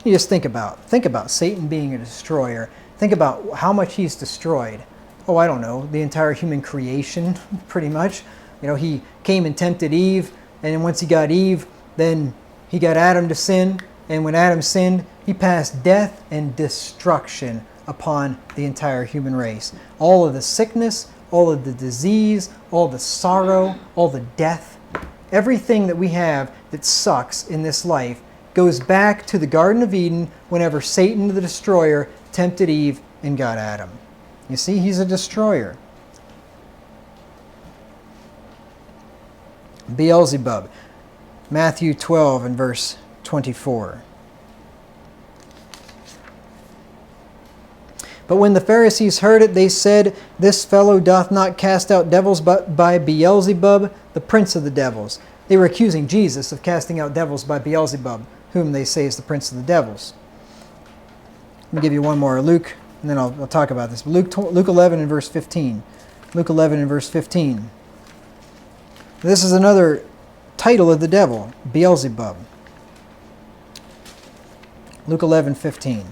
[SPEAKER 1] You just think about Satan being a destroyer. Think about how much he's destroyed. Oh, I don't know, the entire human creation, pretty much. You know, he came and tempted Eve, and then once he got Eve, then he got Adam to sin, and when Adam sinned, he passed death and destruction upon the entire human race. All of the sickness, all of the disease, all the sorrow, all the death, everything that we have that sucks in this life goes back to the Garden of Eden whenever Satan, the destroyer, tempted Eve and got Adam. You see, he's a destroyer. Beelzebub, Matthew 12 and verse 24. But when the Pharisees heard it, they said, "This fellow doth not cast out devils, but by Beelzebub, the prince of the devils." They were accusing Jesus of casting out devils by Beelzebub, whom they say is the prince of the devils. Let me give you one more, Luke, and then I'll talk about this. Luke 11 and verse 15. Luke 11 and verse 15. This is another title of the devil, Beelzebub. Luke 11:15.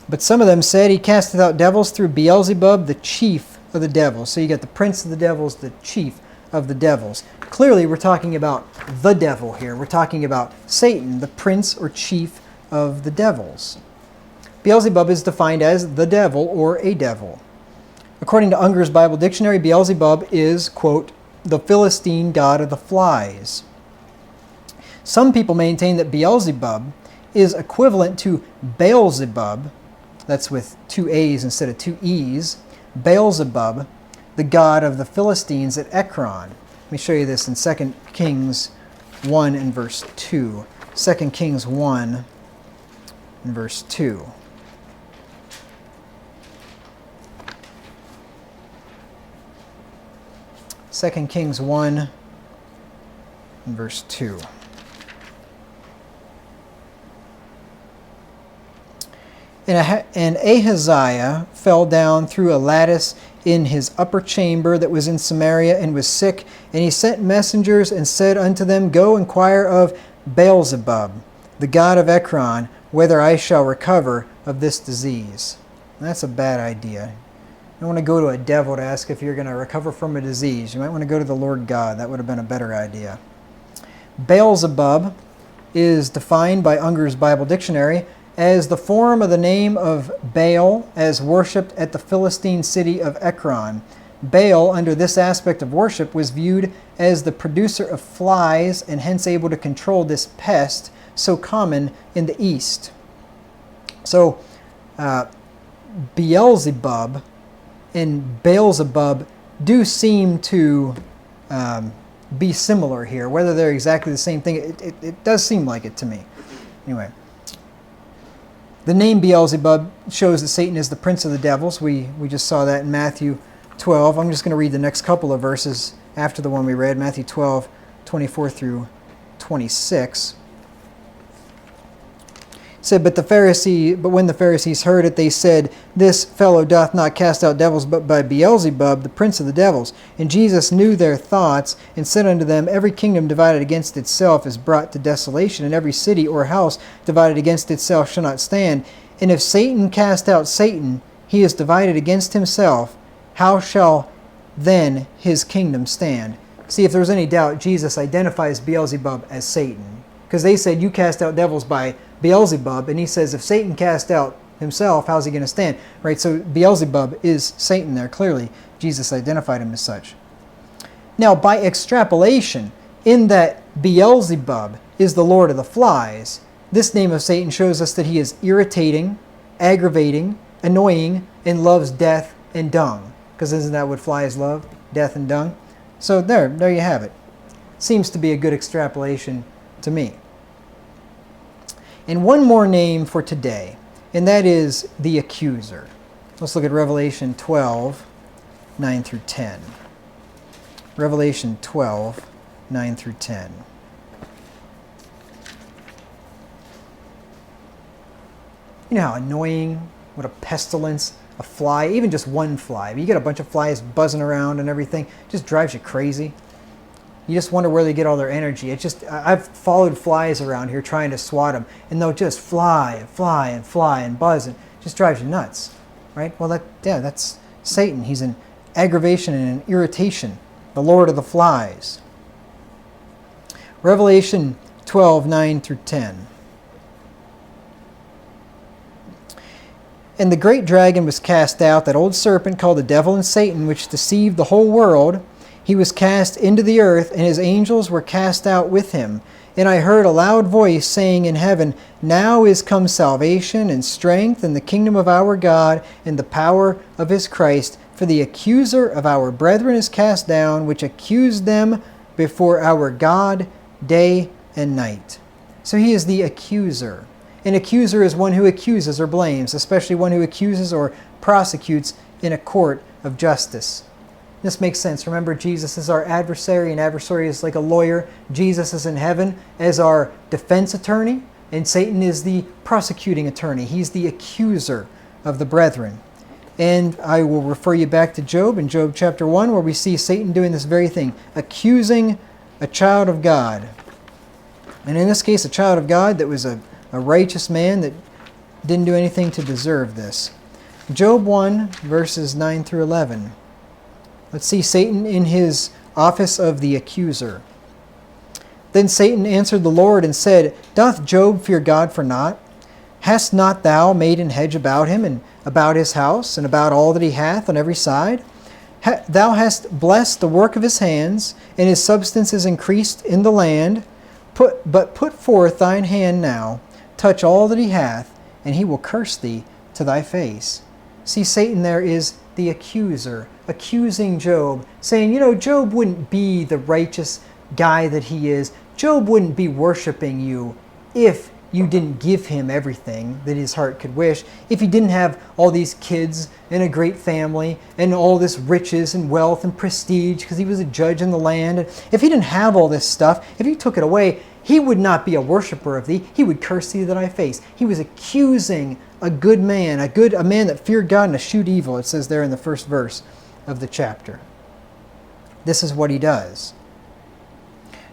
[SPEAKER 1] But some of them said, "He casteth out devils through Beelzebub, the chief of the devils." So you got the prince of the devils, the chief of the devils. Clearly, we're talking about the devil here. We're talking about Satan, the prince or chief of the devils. Beelzebub is defined as the devil or a devil. According to Unger's Bible Dictionary, Beelzebub is, quote, the Philistine god of the flies. Some people maintain that Beelzebub is equivalent to Beelzebub, that's with two A's instead of two E's, Beelzebub, the god of the Philistines at Ekron. Let me show you this in 2 Kings 1 and verse 2. 2 Kings 1 and verse 2. Second Kings 1 and verse 2. And Ahaziah fell down through a lattice in his upper chamber that was in Samaria, and was sick. And he sent messengers and said unto them, "Go inquire of Beelzebub, the god of Ekron, whether I shall recover of this disease." And that's a bad idea. You don't want to go to a devil to ask if you're going to recover from a disease. You might want to go to the Lord God. That would have been a better idea. Beelzebub is defined by Unger's Bible Dictionary as the form of the name of Baal as worshipped at the Philistine city of Ekron. Baal, under this aspect of worship, was viewed as the producer of flies and hence able to control this pest so common in the East. So, Beelzebub and Beelzebub do seem to be similar here. Whether they're exactly the same thing, it does seem like it to me. Anyway. The name Beelzebub shows that Satan is the prince of the devils. We just saw that in Matthew 12. I'm just going to read the next couple of verses after the one we read, Matthew 12, 24 through 26. said, but when the Pharisees heard it, they said, "This fellow doth not cast out devils, but by Beelzebub, the prince of the devils." And Jesus knew their thoughts, and said unto them, "Every kingdom divided against itself is brought to desolation, and every city or house divided against itself shall not stand. And if Satan cast out Satan, he is divided against himself. How shall then his kingdom stand?" See, if there was any doubt, Jesus identifies Beelzebub as Satan. Because they said, "You cast out devils by Beelzebub," and he says, if Satan cast out himself, how's he going to stand? Right? So Beelzebub is Satan there. Clearly, Jesus identified him as such. Now, by extrapolation, in that Beelzebub is the lord of the flies, this name of Satan shows us that he is irritating, aggravating, annoying, and loves death and dung. Because isn't that what flies love? Death and dung? So there you have it. Seems to be a good extrapolation to me. And one more name for today, and that is the accuser. Let's look at Revelation 12, 9 through 10. Revelation 12, 9 through 10. You know how annoying, what a pestilence, a fly, even just one fly. You get a bunch of flies buzzing around and everything, it just drives you crazy. You just wonder where they get all their energy. I've followed flies around here trying to swat them, and they'll just fly and fly and fly and buzz, and it just drives you nuts, right? Well, that's Satan. He's an aggravation and an irritation, the lord of the flies. Revelation 12, 9 through 10. And the great dragon was cast out, that old serpent called the devil and Satan, which deceived the whole world. He was cast into the earth, and his angels were cast out with him. And I heard a loud voice saying in heaven, "Now is come salvation and strength and the kingdom of our God and the power of his Christ. For the accuser of our brethren is cast down, which accused them before our God day and night." So he is the accuser. An accuser is one who accuses or blames, especially one who accuses or prosecutes in a court of justice. This makes sense. Remember, Jesus is our adversary. An adversary is like a lawyer. Jesus is in heaven as our defense attorney, and Satan is the prosecuting attorney. He's the accuser of the brethren. And I will refer you back to Job in Job chapter 1, where we see Satan doing this very thing, accusing a child of God. And in this case, a child of God that was a righteous man that didn't do anything to deserve this. Job 1, verses 9 through 11. Let's see Satan in his office of the accuser. Then Satan answered the Lord and said, "Doth Job fear God for naught? Hast not thou made an hedge about him, and about his house, and about all that he hath on every side? Thou hast blessed the work of his hands, and his substance is increased in the land. But put forth thine hand now, touch all that he hath, and he will curse thee to thy face." See, Satan there is the accuser, accusing Job, saying, Job wouldn't be the righteous guy that he is. Job wouldn't be worshiping you if you didn't give him everything that his heart could wish, if he didn't have all these kids and a great family and all this riches and wealth and prestige because he was a judge in the land. And if he didn't have all this stuff, if he took it away, he would not be a worshiper of thee. He would curse thee to thy face. He was accusing a good man, a man that feared God and eschewed evil. It says there in the first verse of the chapter. This is what he does.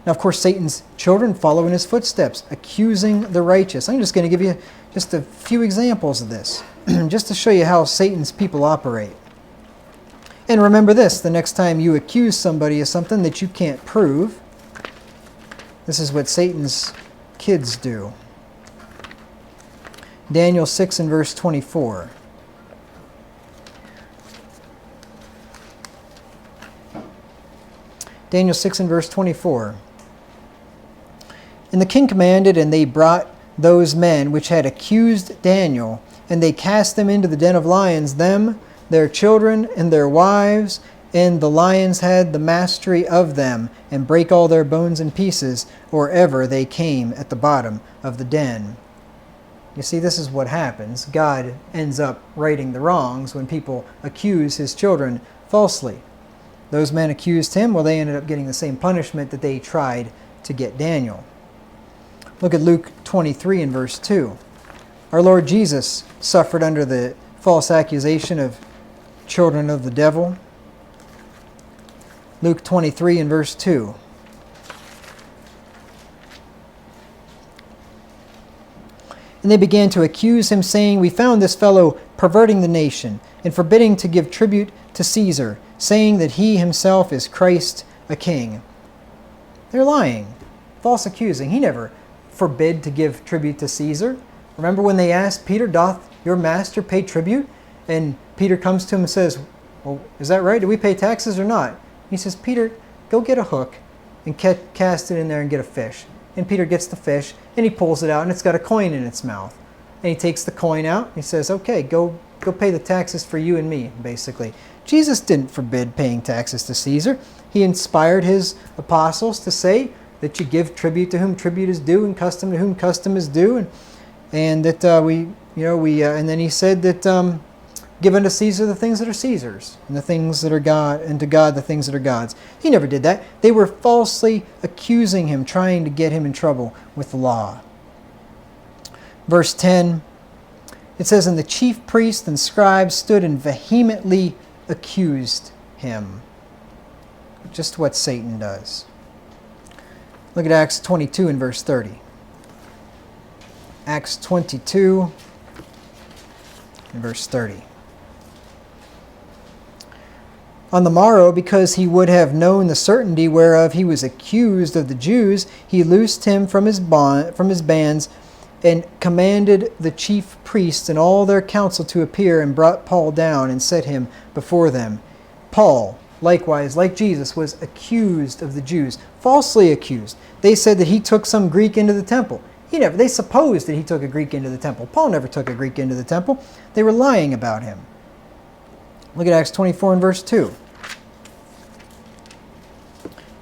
[SPEAKER 1] Now, of course, Satan's children follow in his footsteps, accusing the righteous. I'm just going to give you just a few examples of this, just to show you how Satan's people operate. And remember this, the next time you accuse somebody of something that you can't prove, this is what Satan's kids do. Daniel 6 and verse 24. Daniel 6 and verse 24. And the king commanded, and they brought those men which had accused Daniel, and they cast them into the den of lions, them, their children, and their wives, and the lions had the mastery of them, and brake all their bones in pieces, or ever they came at the bottom of the den. You see, this is what happens. God ends up righting the wrongs when people accuse his children falsely. Those men accused him, well, they ended up getting the same punishment that they tried to get Daniel. Look at Luke 23 and verse 2. Our Lord Jesus suffered under the false accusation of children of the devil. Luke 23 and verse 2. And they began to accuse him, saying, "We found this fellow perverting the nation, and forbidding to give tribute to Caesar, saying that he himself is Christ, a king." They're lying, false accusing. He never forbid to give tribute to Caesar. Remember when they asked Peter, "Doth your master pay tribute?" And Peter comes to him and says, "Well, is that right? Do we pay taxes or not?" He says, "Peter, go get a hook and cast it in there and get a fish." And Peter gets the fish, and he pulls it out, and it's got a coin in its mouth. And he takes the coin out, and he says, "Okay, go pay the taxes for you and me," basically. Jesus didn't forbid paying taxes to Caesar. He inspired his apostles to say that you give tribute to whom tribute is due, and custom to whom custom is due, and that and then he said that give unto Caesar the things that are Caesar's, and the things that are God, and to God the things that are God's. He never did that. They were falsely accusing him, trying to get him in trouble with the law. Verse 10, it says, "And the chief priests and scribes stood and vehemently accused him." Just what Satan does. Look at Acts 22 and verse 30. Acts 22 and verse 30. "On the morrow, because he would have known the certainty whereof he was accused of the Jews, he loosed him from his bands, and commanded the chief priests and all their council to appear, and brought Paul down and set him before them." Paul, likewise, like Jesus, was accused of the Jews, falsely accused. They said that he took some Greek into the temple. They supposed that he took a Greek into the temple. Paul never took a Greek into the temple. They were lying about him. Look at Acts 24 and verse 2.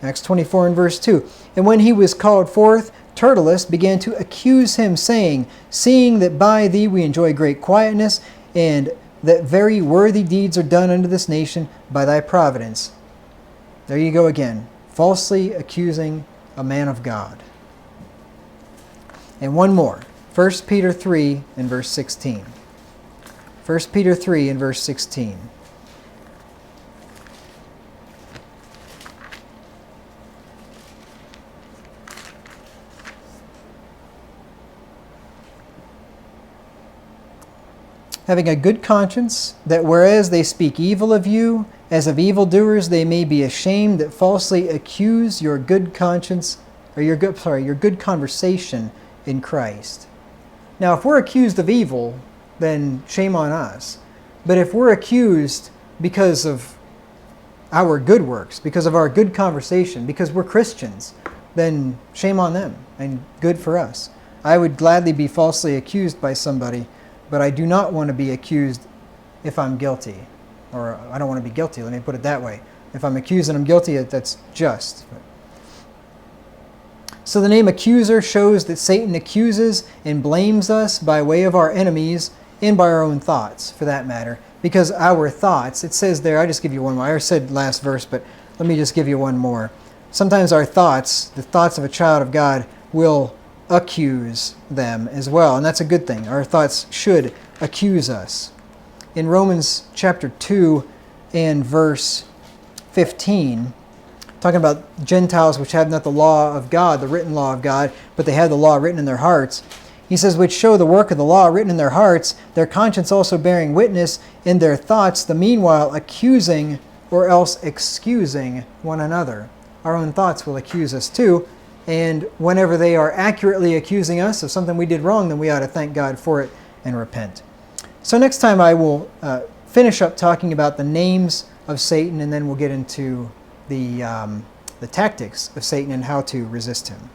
[SPEAKER 1] Acts 24 and verse 2. "And when he was called forth, Tertullus began to accuse him, saying, Seeing that by thee we enjoy great quietness, and that very worthy deeds are done unto this nation by thy providence." There you go again, falsely accusing a man of God. And one more, 1 Peter 3 and verse 16. 1 Peter 3 and verse 16. "Having a good conscience, that whereas they speak evil of you, as of evildoers, they may be ashamed that falsely accuse your good conscience, or your good conversation in Christ." Now, if we're accused of evil, then shame on us. But if we're accused because of our good works, because of our good conversation, because we're Christians, then shame on them and good for us. I would gladly be falsely accused by somebody, but I do not want to be accused if I'm guilty. Or I don't want to be guilty, let me put it that way. If I'm accused and I'm guilty, that's just. So the name accuser shows that Satan accuses and blames us by way of our enemies and by our own thoughts, for that matter. Because our thoughts, it says there, I just give you one more. I said last verse, but let me just give you one more. Sometimes our thoughts, the thoughts of a child of God, will accuse them as well, and that's a good thing. Our thoughts should accuse us. In Romans chapter 2 and verse 15, talking about Gentiles which have not the law of God, the written law of God, but they have the law written in their hearts. He says, "Which show the work of the law written in their hearts, their conscience also bearing witness in their thoughts, the meanwhile accusing or else excusing one another." Our own thoughts will accuse us too. And whenever they are accurately accusing us of something we did wrong, then we ought to thank God for it and repent. So next time I will finish up talking about the names of Satan, and then we'll get into the tactics of Satan and how to resist him.